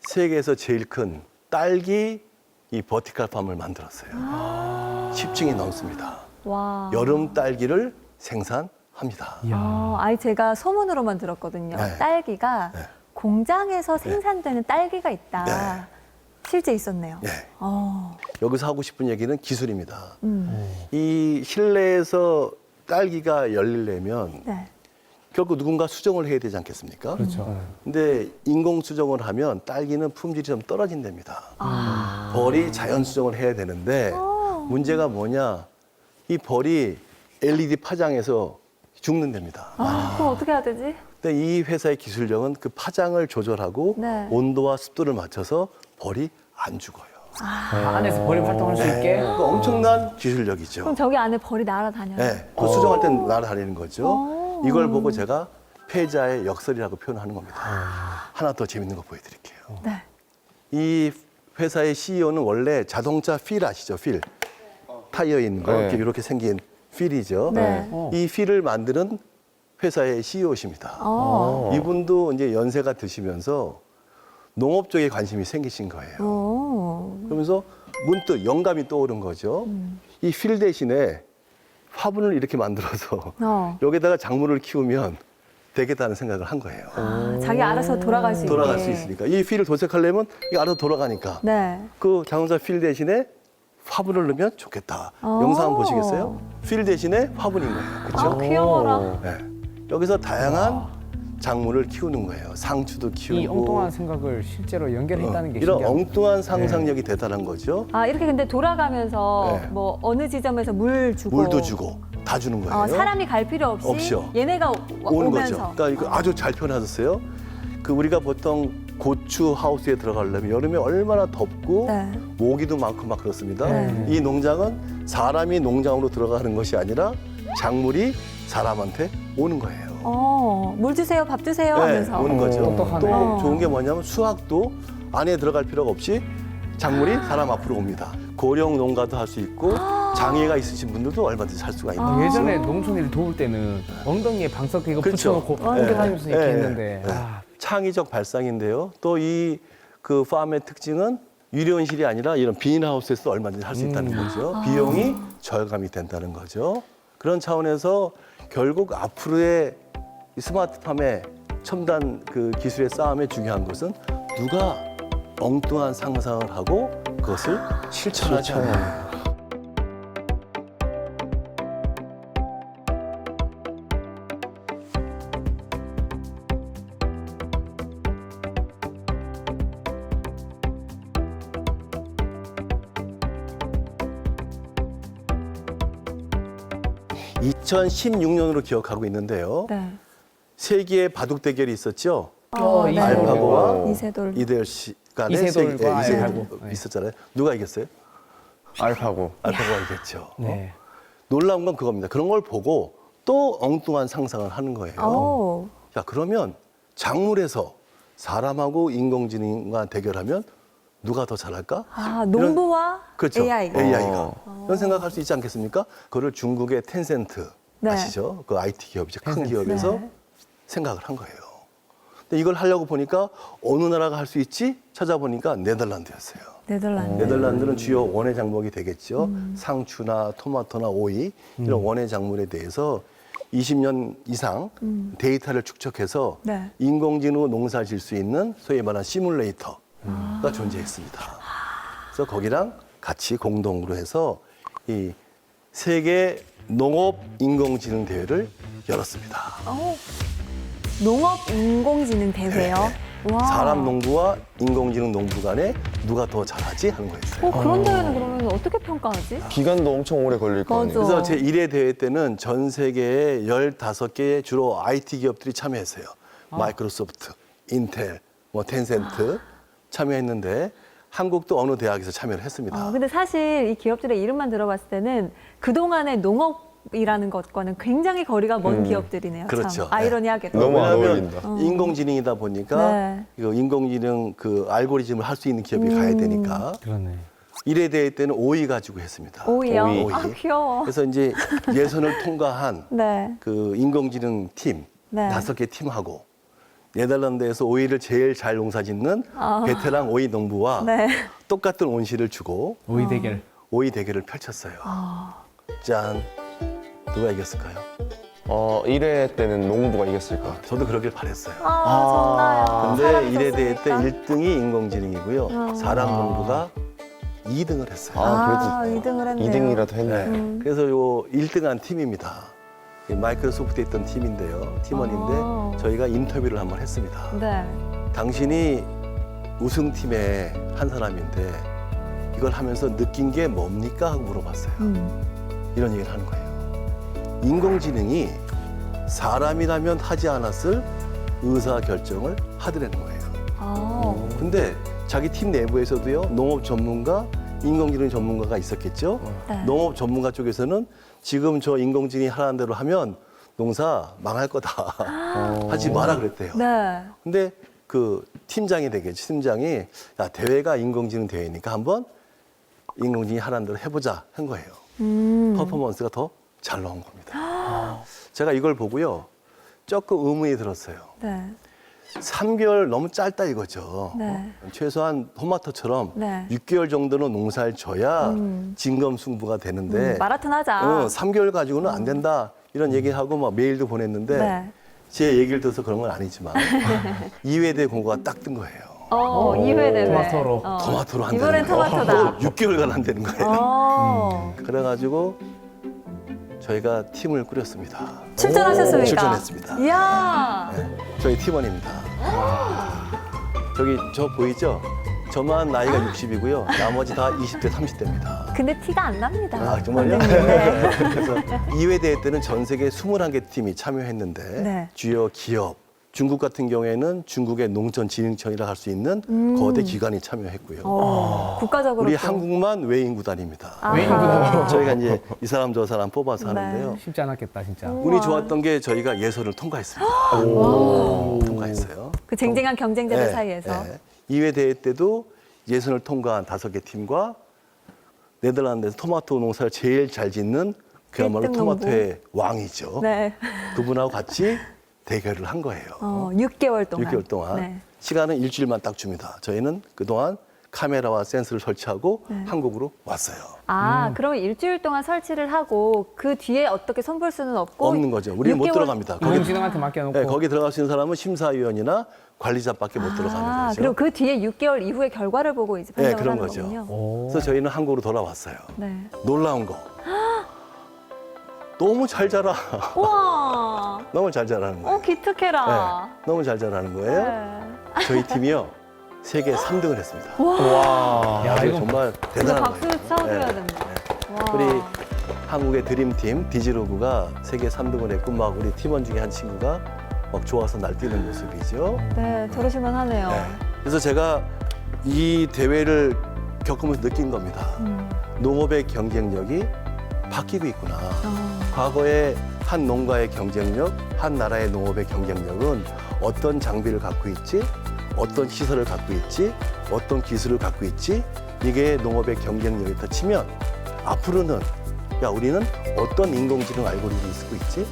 세계에서 제일 큰 딸기 이 버티컬 팜을 만들었어요. 10층이 넘습니다. 와. 여름 딸기를 생산합니다. 아니 제가 소문으로만 들었거든요. 네. 딸기가 네. 공장에서 생산되는 딸기가 있다. 네. 실제 있었네요. 네. 어. 여기서 하고 싶은 얘기는 기술입니다. 음. 이 실내에서 딸기가 열리려면 네. 결국 누군가 수정을 해야 되지 않겠습니까? 그렇죠. 근데 인공 수정을 하면 딸기는 품질이 좀 떨어진답니다. 아. 벌이 자연 수정을 해야 되는데 문제가 뭐냐? 이 벌이 LED 파장에서 죽는답니다. 그럼 어떻게 해야 되지? 근데 이 회사의 기술력은 그 파장을 조절하고 네. 온도와 습도를 맞춰서 벌이 안 죽어요. 안에서 벌이 활동할 수 있게. 그 엄청난 기술력이죠. 그럼 저기 안에 벌이 날아다녀요. 네, 그 수정할 땐 날아다니는 거죠. 이걸 보고 제가 패자의 역설이라고 표현하는 겁니다. 하나 더 재밌는 거 보여드릴게요. 네. 이 회사의 CEO는 원래 자동차 휠 아시죠? 휠. 타이어 있는 거. 네. 이렇게 생긴 휠이죠. 네. 이 휠을 만드는 회사의 CEO십니다. 이분도 이제 연세가 드시면서 농업 쪽에 관심이 생기신 거예요. 그러면서 문득 영감이 떠오른 거죠. 이 휠 대신에 화분을 이렇게 만들어서 여기다가 작물을 키우면 되겠다는 생각을 한 거예요. 자기 알아서 돌아갈 수 있게. 돌아갈 수 있으니까. 이 휠을 도색하려면 이게 알아서 돌아가니까. 네. 그 자동차 휠 대신에 화분을 넣으면 좋겠다. 영상 한번 보시겠어요? 휠 대신에 화분인 거예요. 그렇죠? 귀여워라. 네. 여기서 다양한 작물을 키우는 거예요. 상추도 키우고. 이 엉뚱한 생각을 실제로 연결했다는 게 이런 신기합니다. 엉뚱한 상상력이 대단한 거죠. 이렇게 근데 돌아가면서 네. 뭐 어느 지점에서 물 주고 물도 주고 다 주는 거예요. 사람이 갈 필요 없이 없이요. 얘네가 오는 오면서. 거죠. 그러니까 이거 아주 잘 표현하셨어요. 그 우리가 보통 고추 하우스에 들어가려면 여름에 얼마나 덥고 네. 모기도 많고 막 그렇습니다. 네. 이 농장은 사람이 농장으로 들어가는 것이 아니라 작물이 사람한테 오는 거예요. 물 주세요, 밥 주세요 네, 하면서. 오는 거죠. 똑똑하네. 또 좋은 게 뭐냐면 수확도 안에 들어갈 필요가 없이 작물이 사람 앞으로 옵니다. 고령 농가도 할 수 있고 장애가 있으신 분들도 얼마든지 할 수가 있는 거죠. 예전에 농촌 일 도울 때는 엉덩이에 방석 이거 그렇죠. 붙여놓고 네. 이렇게 다니면서 이렇게 네. 했는데 네. 창의적 발상인데요. 또 이 그 팜의 특징은 유리온실이 아니라 이런 비닐하우스에서 얼마든지 할 수 있다는 거죠. 비용이 절감이 된다는 거죠. 그런 차원에서 결국 앞으로의 이 스마트팜의 첨단 그 기술의 싸움에 중요한 것은 누가 엉뚱한 상상을 하고 그것을 실천하지 않느냐. (2016년으로) 기억하고 있는데요. 네. 세계의 바둑 대결이 있었죠. 네. 알파고와 이세돌. 이대열 씨 간의 이세돌과 세계- 알파고. 네. 있었잖아요. 누가 이겼어요? 알파고. 알파고가 이겼죠. 네. 놀라운 건 그겁니다. 그런 걸 보고 또 엉뚱한 상상을 하는 거예요. 자, 그러면 작물에서 사람하고 인공지능과 대결하면 누가 더 잘할까? 농부와 그렇죠. AI가. AI가. 이런 생각할 수 있지 않겠습니까? 그걸 중국의 텐센트 네. 아시죠? 그 IT 기업이죠. 큰 텐센트. 기업에서 네. 생각을 한 거예요. 근데 이걸 하려고 보니까 어느 나라가 할 수 있지? 찾아보니까 네덜란드였어요. 네덜란드. 네덜란드는 주요 원예 작목이 되겠죠. 상추나 토마토나 오이 이런 원예 작물에 대해서 20년 이상 데이터를 축적해서 네. 인공지능으로 농사 질 수 있는 소위 말하는 시뮬레이터가 존재했습니다. 그래서 거기랑 같이 공동으로 해서 이 세계 농업 인공지능 대회를 열었습니다. 농업 인공지능 대회요. 와. 사람 농부와 인공지능 농부 간에 누가 더 잘하지 하는 거였어요. 그런 대회는 그러면 어떻게 평가하지? 기간도 엄청 오래 걸릴 거 아니에요. 맞아. 그래서 제 1회 대회 때는 전 세계에 15개의 주로 IT 기업들이 참여했어요. 마이크로소프트, 인텔, 뭐 텐센트 참여했는데 한국도 어느 대학에서 참여를 했습니다. 근데 사실 이 기업들의 이름만 들어봤을 때는 그동안의 농업이라는 것과는 굉장히 거리가 먼 기업들이네요. 그렇죠. 참 아이러니하게도. 너무 안 왜냐하면 어울린다. 인공지능이다 보니까 네. 이거 인공지능 그 알고리즘을 할 수 있는 기업이 가야 되니까 그러네. 1회 대회 때는 5위 가지고 했습니다. 오이요? 오이. 아, 귀여워. 그래서 이제 예선을 통과한 네. 그 인공지능 팀 네. 5개 팀하고 네덜란드에서 오이를 제일 잘 농사짓는 베테랑 오이 농부와 네. 똑같은 온실을 주고 오이 대결. 오이 대결을 펼쳤어요. 짠. 누가 이겼을까요? 1회 때는 농부가 이겼을 것 같아요. 저도 그러길 바랬어요. 좋나요? 근데 사람이 1회 대회 때 있었으니까. 1등이 인공지능이고요. 사람 농부가 2등을 했어요. 그래도 2등을 했네요. 2등이라도 했네. 네. 그래서 요 1등한 팀입니다. 이 마이크로소프트에 있던 팀인데요. 팀원인데 저희가 인터뷰를 한번 했습니다. 네. 당신이 우승팀의 한 사람인데 이걸 하면서 느낀 게 뭡니까? 하고 물어봤어요. 이런 얘기를 하는 거예요. 인공지능이 사람이라면 하지 않았을 의사결정을 하더라는 거예요. 근데 자기 팀 내부에서도요, 농업 전문가, 인공지능 전문가가 있었겠죠? 네. 농업 전문가 쪽에서는 지금 저 인공지능이 하라는 대로 하면 농사 망할 거다. 하지 마라 그랬대요. 네. 근데 그 팀장이 되겠지. 팀장이 야, 대회가 인공지능 대회니까 한번 인공지능이 하라는 대로 해보자 한 거예요. 퍼포먼스가 더 잘 나온 겁니다. 제가 이걸 보고요. 조금 의문이 들었어요. 네. 3개월 너무 짧다 이거죠. 네. 최소한 토마토처럼 네. 6개월 정도는 농사를 져야 진검승부가 되는데 마라톤 하자. 3개월 가지고는 안 된다 이런 얘기하고 막 메일도 보냈는데 네. 제 얘기를 들어서 그런 건 아니지만 2회 대 공고가 딱 뜬 거예요. 2회 대회. 토마토로. 토마토로 한다는 이번엔 거예요. 토마토다. 6개월간 한다는 거예요. 음. 그래가지고 저희가 팀을 꾸렸습니다. 출전하셨습니까? 출전했습니다. 이야. 네, 저희 팀원입니다. 저기 저 보이죠? 저만 나이가 60이고요. 나머지 다 20대, 30대입니다. 근데 티가 안 납니다. 아, 정말요? 선생님. 네. 그래서 2회 대회 때는 전 세계 21개 팀이 참여했는데 네. 주요 기업, 중국 같은 경우에는 중국의 농촌진흥청이라 할 수 있는 거대 기관이 참여했고요. 국가적으로 우리 또. 한국만 외인 구단입니다. 아하. 저희가 이제 이 사람 저 사람 뽑아서 네. 하는데요. 쉽지 않았겠다 진짜. 운이 좋았던 게 저희가 예선을 통과했습니다. 통과했어요. 그 쟁쟁한 경쟁자들 네, 사이에서. 네. 2회 대회 때도 예선을 통과한 5개 팀과 네덜란드에서 토마토 농사를 제일 잘 짓는 그야말로 일등 토마토의 왕이죠. 네. 그분하고 같이 대결을 한 거예요. 6개월 동안. 6개월 동안. 네. 시간은 일주일만 딱 줍니다. 저희는 그동안 카메라와 센서를 설치하고 한국으로 왔어요. 그럼 일주일 동안 설치를 하고 그 뒤에 어떻게 손볼 수는 없고 없는 거죠. 우리는 못 6개월 들어갑니다. 인공지능한테 맡겨놓고. 네, 거기 들어갈 수 있는 사람은 심사위원이나 관리자밖에 못 들어가는 거죠. 그리고 그 뒤에 6개월 이후에 결과를 보고 이제 네, 판정을 그런 하는 거죠. 거군요. 그래서 저희는 한국으로 돌아왔어요. 네. 놀라운 거. 너무 잘 자라. 우와. 너무 잘 자라는 거예요. 기특해라. 네, 너무 잘 자라는 거예요. 네. 저희 팀이요. 세계 3등을 했습니다. 와. 야, 아주 이거 정말 진짜 대단한 박수 거예요. 쳐드려야 네. 됩니다. 와. 우리 한국의 드림팀 디지로그가 세계 3등을 했고 막 우리 팀원 중에 한 친구가 막 좋아서 날뛰는 모습이죠. 네, 저러실만 하네요. 네. 그래서 제가 이 대회를 겪으면서 느낀 겁니다. 농업의 경쟁력이 바뀌고 있구나. 과거에 한 농가의 경쟁력, 한 나라의 농업의 경쟁력은 어떤 장비를 갖고 있지, 어떤 시설을 갖고 있지, 어떤 기술을 갖고 있지, 이게 농업의 경쟁력이다 치면 앞으로는 야, 우리는 어떤 인공지능 알고리즘을 쓰고 있지,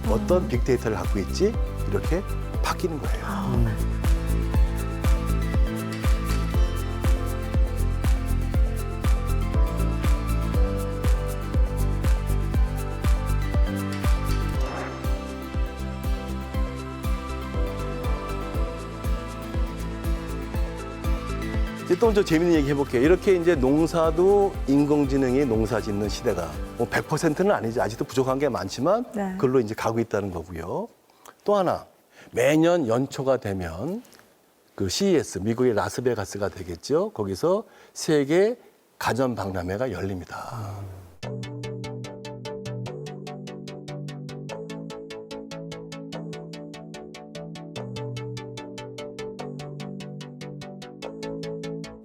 어떤 빅데이터를 갖고 있지, 이렇게 바뀌는 거예요. 이제 또 저 재밌는 얘기 해볼게요. 이렇게 이제 농사도 인공지능이 농사 짓는 시대가 뭐 100%는 아니지. 아직도 부족한 게 많지만 네. 그걸로 이제 가고 있다는 거고요. 또 하나 매년 연초가 되면 그 CES, 미국의 라스베가스가 되겠죠. 거기서 세계 가전 박람회가 열립니다.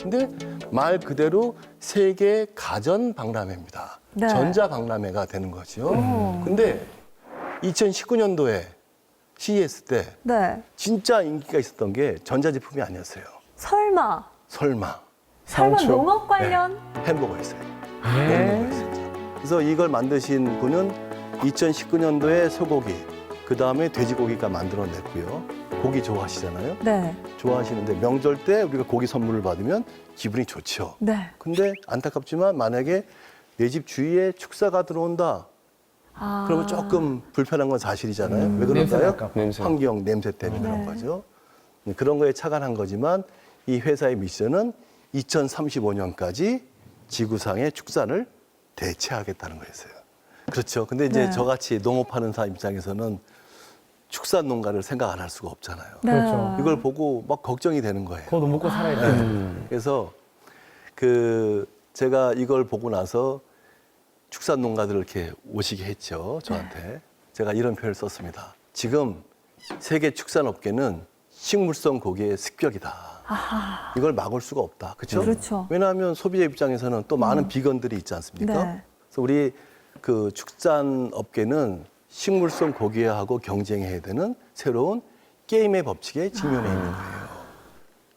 근데 말 그대로 세계 가전 박람회입니다. 네. 전자 박람회가 되는 거죠. 오. 근데 2019년도에 CES 때 네. 진짜 인기가 있었던 게 전자제품이 아니었어요. 설마 설마 상추. 농업 관련? 햄버거였어요. 예. 햄버거였어요. 그래서 이걸 만드신 분은 2019년도에 소고기, 그 다음에 돼지고기가 만들어냈고요. 고기 좋아하시잖아요. 네. 좋아하시는데 명절 때 우리가 고기 선물을 받으면 기분이 좋죠. 네. 근데 안타깝지만 만약에 내 집 주위에 축사가 들어온다. 아. 그러면 조금 불편한 건 사실이잖아요. 왜 냄새 그럴까요? 날까 봐. 냄새. 환경 냄새 때문에 네. 그런 거죠. 그런 거에 착안한 거지만 이 회사의 미션은 2035년까지 지구상의 축산을 대체하겠다는 거였어요. 그렇죠. 근데 이제 네. 저같이 농업하는 사람 입장에서는 축산 농가를 생각 안 할 수가 없잖아요. 네. 그렇죠. 이걸 보고 막 걱정이 되는 거예요. 그것도 먹고 살아야 돼. 그래서 제가 이걸 보고 나서 축산 농가들을 이렇게 오시게 했죠, 저한테. 제가 이런 표현을 썼습니다. 지금 세계 축산업계는 식물성 고기의 습격이다. 아하. 이걸 막을 수가 없다. 그렇죠? 그렇죠. 왜냐하면 소비자 입장에서는 또 많은 비건들이 있지 않습니까? 네. 그래서 우리 그 축산업계는 식물성 고기화하고 경쟁해야 되는 새로운 게임의 법칙에 직면해 있는 거예요.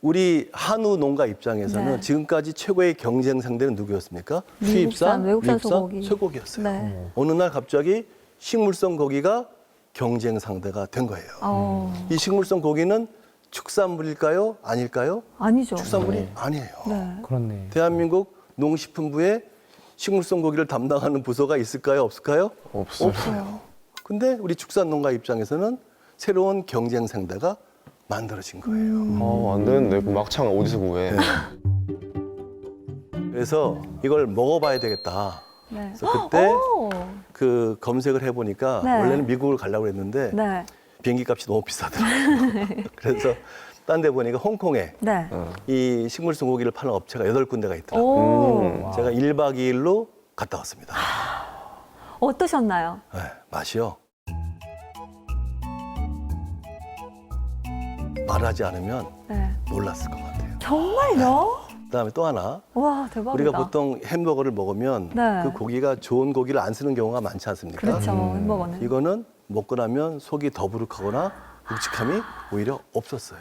우리 한우 농가 입장에서는 네. 지금까지 최고의 경쟁 상대는 누구였습니까? 미국산, 외국산 미국산 소고기. 쇠고기였어요. 네. 어느 날 갑자기 식물성 고기가 경쟁 상대가 된 거예요. 이 식물성 고기는 축산물일까요? 아닐까요? 아니죠. 축산물이 아니에요. 네. 그렇네. 대한민국 농식품부에 식물성 고기를 담당하는 부서가 있을까요? 없을까요? 없어요. 없어요. 근데 우리 축산농가 입장에서는 새로운 경쟁 상대가 만들어진 거예요. 안 되는데 그 막창 어디서 구해? 그래서 이걸 먹어봐야 되겠다. 네. 그래서 그때 오. 그 검색을 해보니까 네. 원래는 미국을 가려고 했는데 네. 비행기 값이 너무 비싸더라고요. 그래서 딴 데 보니까 홍콩에 네. 이 식물성 고기를 파는 업체가 8군데가 있더라고요. 오. 제가 1박 2일로 갔다 왔습니다. 어떠셨나요? 네, 맛이요. 말하지 않으면 네. 몰랐을 것 같아요. 정말요? 그다음에 또 하나, 와, 대박이다. 우리가 보통 햄버거를 먹으면 네. 그 고기가 좋은 고기를 안 쓰는 경우가 많지 않습니까? 그렇죠. 햄버거는. 이거는 먹고 나면 속이 더부룩하거나 묵직함이 오히려 없었어요.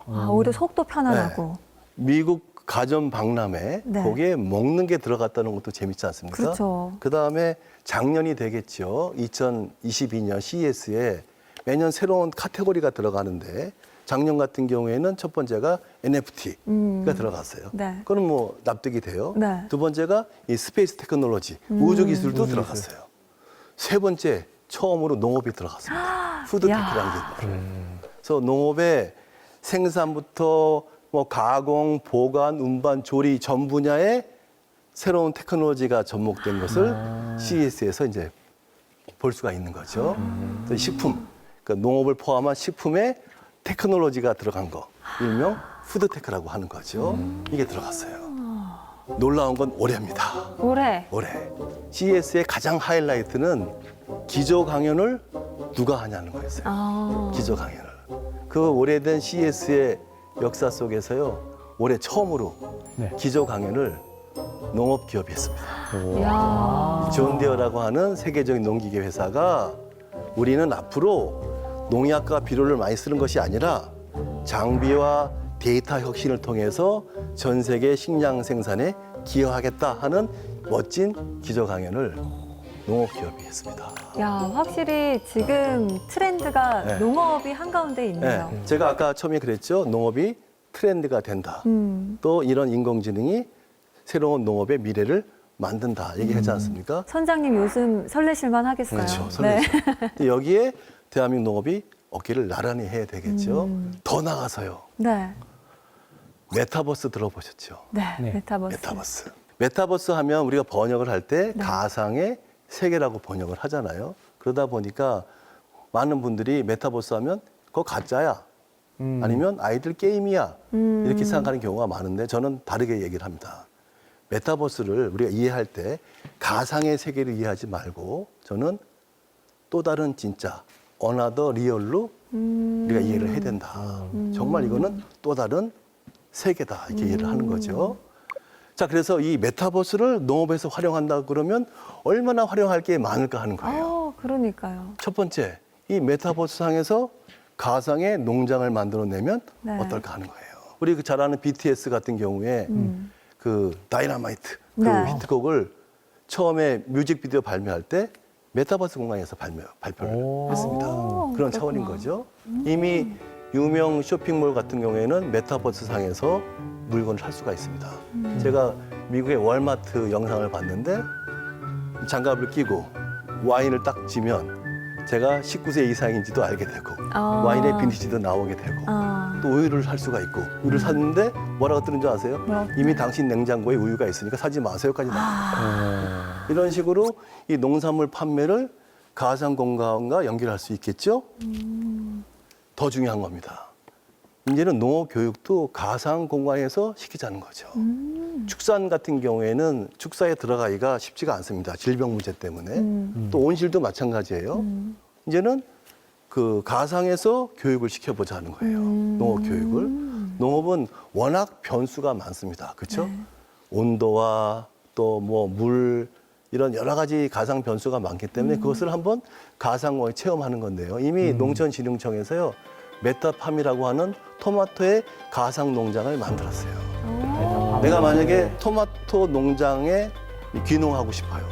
아, 오히려 속도 편안하고. 미국 가전 박람회 네. 거기에 먹는 게 들어갔다는 것도 재밌지 않습니까? 그렇죠. 그다음에 작년이 되겠죠. 2022년 CES에 매년 새로운 카테고리가 들어가는데 작년 같은 경우에는 첫 번째가 NFT가 들어갔어요. 네. 그거는 뭐 납득이 돼요. 네. 두 번째가 이 스페이스 테크놀로지, 우주 기술도 들어갔어요. 세 번째 처음으로 농업이 들어갔습니다. 푸드테크라는 게 있어요. 그래서 농업의 생산부터 뭐 가공, 보관, 운반, 조리 전 분야에 새로운 테크놀로지가 접목된 것을 CES에서 이제 볼 수가 있는 거죠. 또 식품, 그러니까 농업을 포함한 식품에 테크놀로지가 들어간 거, 일명 푸드테크라고 하는 거죠. 이게 들어갔어요. 놀라운 건 올해입니다. 올해. 올해 CES의 가장 하이라이트는 기조 강연을 누가 하냐는 거였어요. 아. 기조 강연을. 그 오래된 CES의 역사 속에서요, 올해 처음으로 네. 기조 강연을 농업 기업이 했습니다. 이야. 존디어라고 하는 세계적인 농기계 회사가 우리는 앞으로 농약과 비료를 많이 쓰는 것이 아니라 장비와 데이터 혁신을 통해서 전 세계 식량 생산에 기여하겠다 하는 멋진 기조 강연을 농업 기업이 했습니다. 야, 확실히 지금 트렌드가 네. 농업이 한가운데 있네요. 네, 제가 아까 처음에 그랬죠. 농업이 트렌드가 된다. 또 이런 인공지능이 새로운 농업의 미래를 만든다 얘기하지 않습니까? 선장님 요즘 설레실만 하겠어요. 그렇죠. 설레죠. 근데 여기에 대한민국 농업이 어깨를 나란히 해야 되겠죠. 더 나가서요. 네. 메타버스 들어보셨죠? 네. 네. 메타버스. 메타버스. 메타버스 하면 우리가 번역을 할 때 가상의 세계라고 번역을 하잖아요. 그러다 보니까 많은 분들이 메타버스 하면 그거 가짜야. 아니면 아이들 게임이야 이렇게 음. 생각하는 경우가 많은데 저는 다르게 얘기를 합니다. 메타버스를 우리가 이해할 때 가상의 세계를 이해하지 말고 저는 또 다른 진짜 어나더 리얼로 우리가 이해를 해야 된다. 정말 이거는 또 다른 세계다 이렇게 이해를 하는 거죠. 자, 그래서 이 메타버스를 농업에서 활용한다 그러면 얼마나 활용할 게 많을까 하는 거예요. 그러니까요. 첫 번째, 이 메타버스 상에서 가상의 농장을 만들어내면 네. 어떨까 하는 거예요. 우리 그 잘 아는 BTS 같은 경우에 그 다이너마이트 그 네. 히트곡을 처음에 뮤직비디오 발매할 때 메타버스 공간에서 발표를 오. 했습니다. 오, 그런 그렇구나. 차원인 거죠. 이미 유명 쇼핑몰 같은 경우에는 메타버스 상에서 물건을 살 수가 있습니다. 제가 미국의 월마트 영상을 봤는데 장갑을 끼고 와인을 딱 지면 제가 19세 이상인지도 알게 되고 아. 와인의 빈티지도 나오게 되고 아. 또 우유를 살 수가 있고 우유를 샀는데 뭐라고 뜨는 줄 아세요? 뭐라고 이미 당신 냉장고에 우유가 있으니까 사지 마세요까지 나옵니다. 이런 식으로 이 농산물 판매를 가상 공간과 연결할 수 있겠죠? 더 중요한 겁니다. 이제는 농업 교육도 가상 공간에서 시키자는 거죠. 축산 같은 경우에는 축사에 들어가기가 쉽지가 않습니다. 질병 문제 때문에. 또 온실도 마찬가지예요. 이제는 그 가상에서 교육을 시켜보자는 거예요. 농업 교육을. 농업은 워낙 변수가 많습니다. 그렇죠? 온도와 또 뭐 물 이런 여러 가지 가상 변수가 많기 때문에 그것을 한번 가상화에 체험하는 건데요. 이미 농촌진흥청에서요. 메타팜이라고 하는 토마토의 가상 농장을 만들었어요. 내가 만약에 토마토 농장에 귀농하고 싶어요.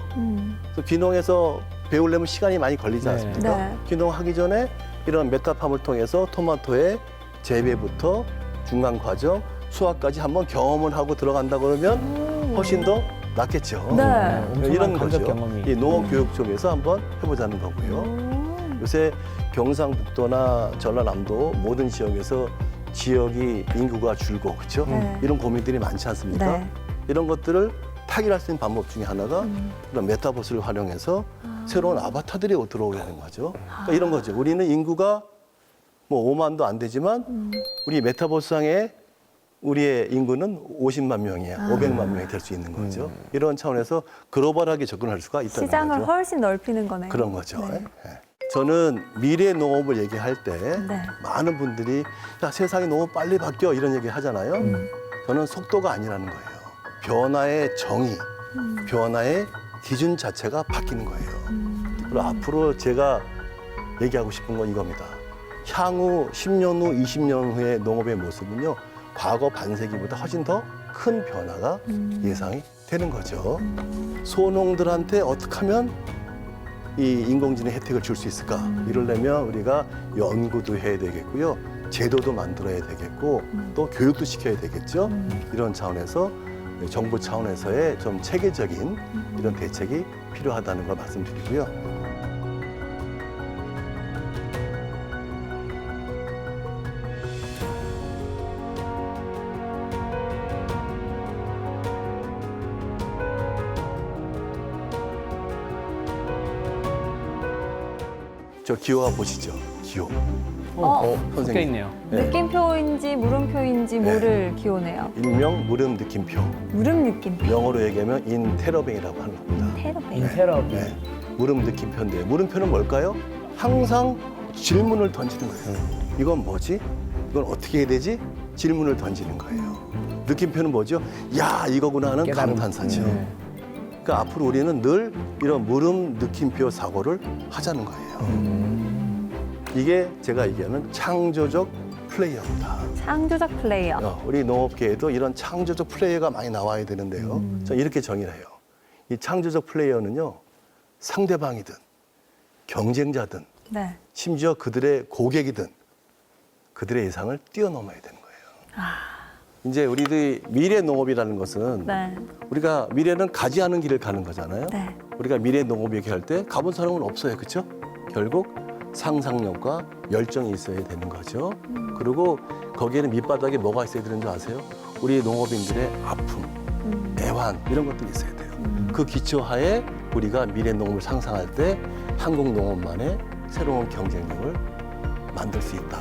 그래서 귀농해서 배우려면 시간이 많이 걸리지 네. 않습니까? 네. 귀농하기 전에 이런 메타팜을 통해서 토마토의 재배부터 중간 과정, 수확까지 한번 경험을 하고 들어간다 그러면 훨씬 더 낫겠죠. 네. 엄청난 이런 간접 거죠. 경험이. 이 농업 교육 쪽에서 한번 해보자는 거고요. 요새 경상북도나 전라남도 모든 지역에서 지역이 인구가 줄고 그렇죠? 네. 이런 고민들이 많지 않습니까? 네. 이런 것들을 타결할 수 있는 방법 중에 하나가 그런 메타버스를 활용해서 새로운 아바타들이 들어오게 되는 거죠. 그러니까 이런 거죠. 우리는 인구가 뭐 5만도 안 되지만 우리 메타버스상에 우리의 인구는 50만 명이야, 500만 명이 될 수 있는 거죠. 이런 차원에서 글로벌하게 접근할 수가 있다는 시장을 거죠. 훨씬 넓히는 거네요. 그런 거죠. 네. 예. 저는 미래 농업을 얘기할 때 네. 많은 분들이 야, 세상이 너무 빨리 바뀌어 이런 얘기 하잖아요. 저는 속도가 아니라는 거예요. 변화의 정의, 변화의 기준 자체가 바뀌는 거예요. 그리고 앞으로 제가 얘기하고 싶은 건 이겁니다. 향후 10년 후, 20년 후의 농업의 모습은요. 과거 반세기보다 훨씬 더 큰 변화가 예상이 되는 거죠. 소농들한테 어떻게 하면 이 인공지능 혜택을 줄 수 있을까? 이러려면 우리가 연구도 해야 되겠고요. 제도도 만들어야 되겠고 또 교육도 시켜야 되겠죠. 이런 차원에서 정부 차원에서의 좀 체계적인 이런 대책이 필요하다는 걸 말씀드리고요. 저 기호화 보시죠. 기호. 섞여 선생님. 있네요. 네. 느낌표인지 물음표인지 네. 뭐를 기호네요. 일명 물음 느낌표. 물음 느낌표. 영어로 얘기하면 인테러뱅이라고 하는 겁니다. 테러뱅. 인테러. 네. 물음 느낌표인데 물음표는 뭘까요? 항상 질문을 던지는 거예요. 이건 뭐지? 이건 어떻게 해야 되지? 질문을 던지는 거예요. 느낌표는 뭐죠? 야, 이거구나 하는 깨달음. 감탄사죠. 네. 그러니까 앞으로 우리는 늘 이런 물음 느낌표 사고를 하자는 거예요. 이게 제가 얘기하는 창조적 플레이어입니다. 창조적 플레이어. 우리 농업계에도 이런 창조적 플레이어가 많이 나와야 되는데요. 저는 이렇게 정의를 해요. 이 창조적 플레이어는요, 상대방이든 경쟁자든 네. 심지어 그들의 고객이든 그들의 예상을 뛰어넘어야 되는 거예요. 이제 우리들이 미래 농업이라는 것은 네. 우리가 미래는 가지 않은 길을 가는 거잖아요. 네. 우리가 미래 농업 얘기할 때 가본 사람은 없어요. 그렇죠? 결국 상상력과 열정이 있어야 되는 거죠. 그리고 거기에는 밑바닥에 뭐가 있어야 되는 줄 아세요? 우리 농업인들의 아픔, 애환 이런 것들이 있어야 돼요. 그 기초하에 우리가 미래 농업을 상상할 때 한국 농업만의 새로운 경쟁력을 만들 수 있다.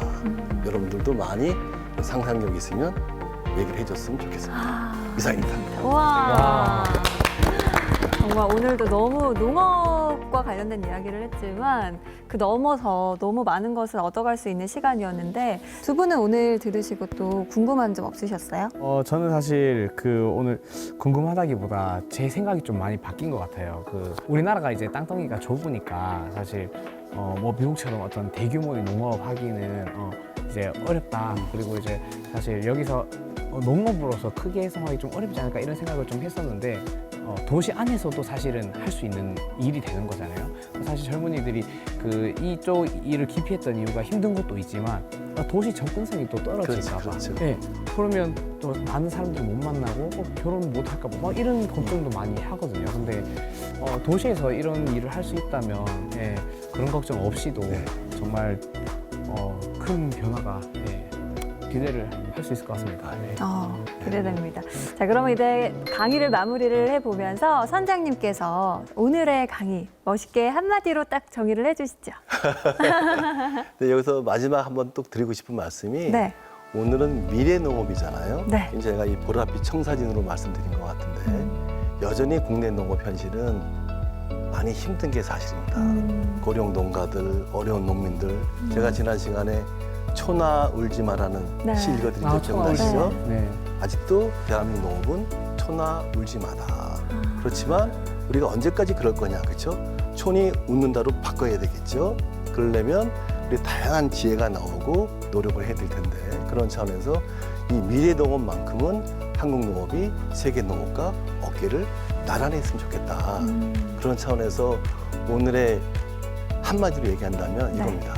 여러분들도 많이 상상력 있으면 얘기를 해줬으면 좋겠습니다. 이상입니다. 와. 정말 오늘도 너무 농업과 관련된 이야기를 했지만 그 넘어서 너무 많은 것을 얻어갈 수 있는 시간이었는데 두 분은 오늘 들으시고 또 궁금한 점 없으셨어요? 저는 사실 오늘 궁금하다기보다 제 생각이 좀 많이 바뀐 것 같아요. 우리나라가 이제 땅덩이가 좁으니까 사실 뭐 미국처럼 어떤 대규모의 농업하기는 이제 어렵다. 그리고 이제 사실 여기서 농업으로서 크게 해석하기 좀 어렵지 않을까 이런 생각을 좀 했었는데 도시 안에서도 사실은 할 수 있는 일이 되는 거잖아요. 사실 젊은이들이 이쪽 일을 기피했던 이유가 힘든 것도 있지만 도시 접근성이 또 떨어질까 봐. 그렇죠. 네, 그러면 또 많은 사람들 못 만나고 결혼 못 할까 봐 막 이런 걱정도 많이 하거든요. 근데 도시에서 이런 일을 할 수 있다면 그런 걱정 없이도 정말 큰 변화가 기대를 할 수 있을 것 같습니다. 네. 기대됩니다. 자, 그러면 이제 강의를 마무리를 해보면서 선장님께서 오늘의 강의 멋있게 한마디로 딱 정의를 해주시죠. 네, 여기서 마지막 한번 또 드리고 싶은 말씀이 네. 오늘은 미래 농업이잖아요. 네. 제가 이 보랏빛 청사진으로 말씀드린 것 같은데 여전히 국내 농업 현실은 많이 힘든 게 사실입니다. 고령 농가들, 어려운 농민들. 제가 지난 시간에 초나 울지 마라는 네. 시 읽어드린 적 초나 울지 기억나시죠? 마. 네. 아직도 대한민국 농업은 초나 울지 마라. 그렇지만 우리가 언제까지 그럴 거냐, 그렇죠? 촌이 웃는다로 바꿔야 되겠죠. 그러려면 우리 다양한 지혜가 나오고 노력을 해야 될 텐데 그런 차원에서 이 미래 농업만큼은 한국 농업이 세계 농업과 어깨를 나란히 했으면 좋겠다. 그런 차원에서 오늘의 한마디로 얘기한다면 이겁니다.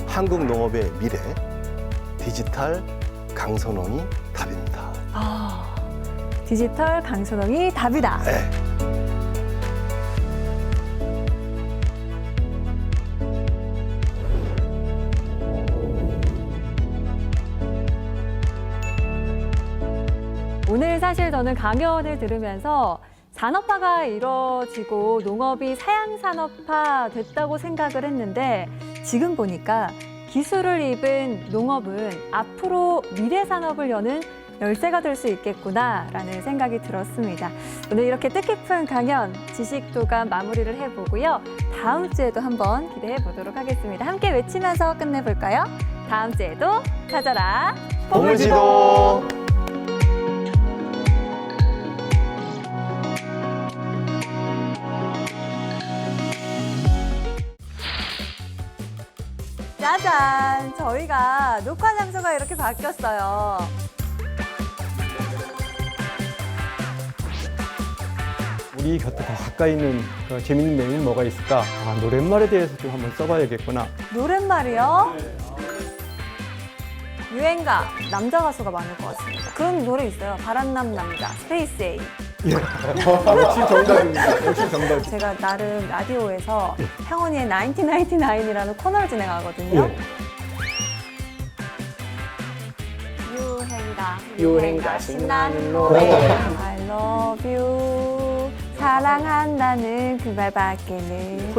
한국 농업의 미래, 디지털 강선홍이 답입니다. 디지털 강선홍이 답이다. 네. 오늘 사실 저는 강연을 들으면서 산업화가 이루어지고 농업이 사양산업화 됐다고 생각을 했는데 지금 보니까 기술을 입은 농업은 앞으로 미래 산업을 여는 열쇠가 될 수 있겠구나라는 생각이 들었습니다. 오늘 이렇게 뜻깊은 강연 지식도감 마무리를 해보고요. 다음 주에도 한번 기대해 보도록 하겠습니다. 함께 외치면서 끝내볼까요? 다음 주에도 찾아라 보물지도. 짜잔! 저희가 녹화 장소가 이렇게 바뀌었어요. 우리 곁에 더 가까이 있는 재밌는 내용이 뭐가 있을까? 노랫말에 대해서 좀 한번 써봐야겠구나. 노랫말이요? 유행가, 남자 가수가 많을 것 같습니다. 그런 노래 있어요. 바람남 남자, 스페이스 A. 역시 정답입니다. 역시 정답. 제가 나름 라디오에서 향원이의 1999이라는 코너를 진행하거든요. 유행가 신나는 노래 I love you 사랑한다는 그 말밖에는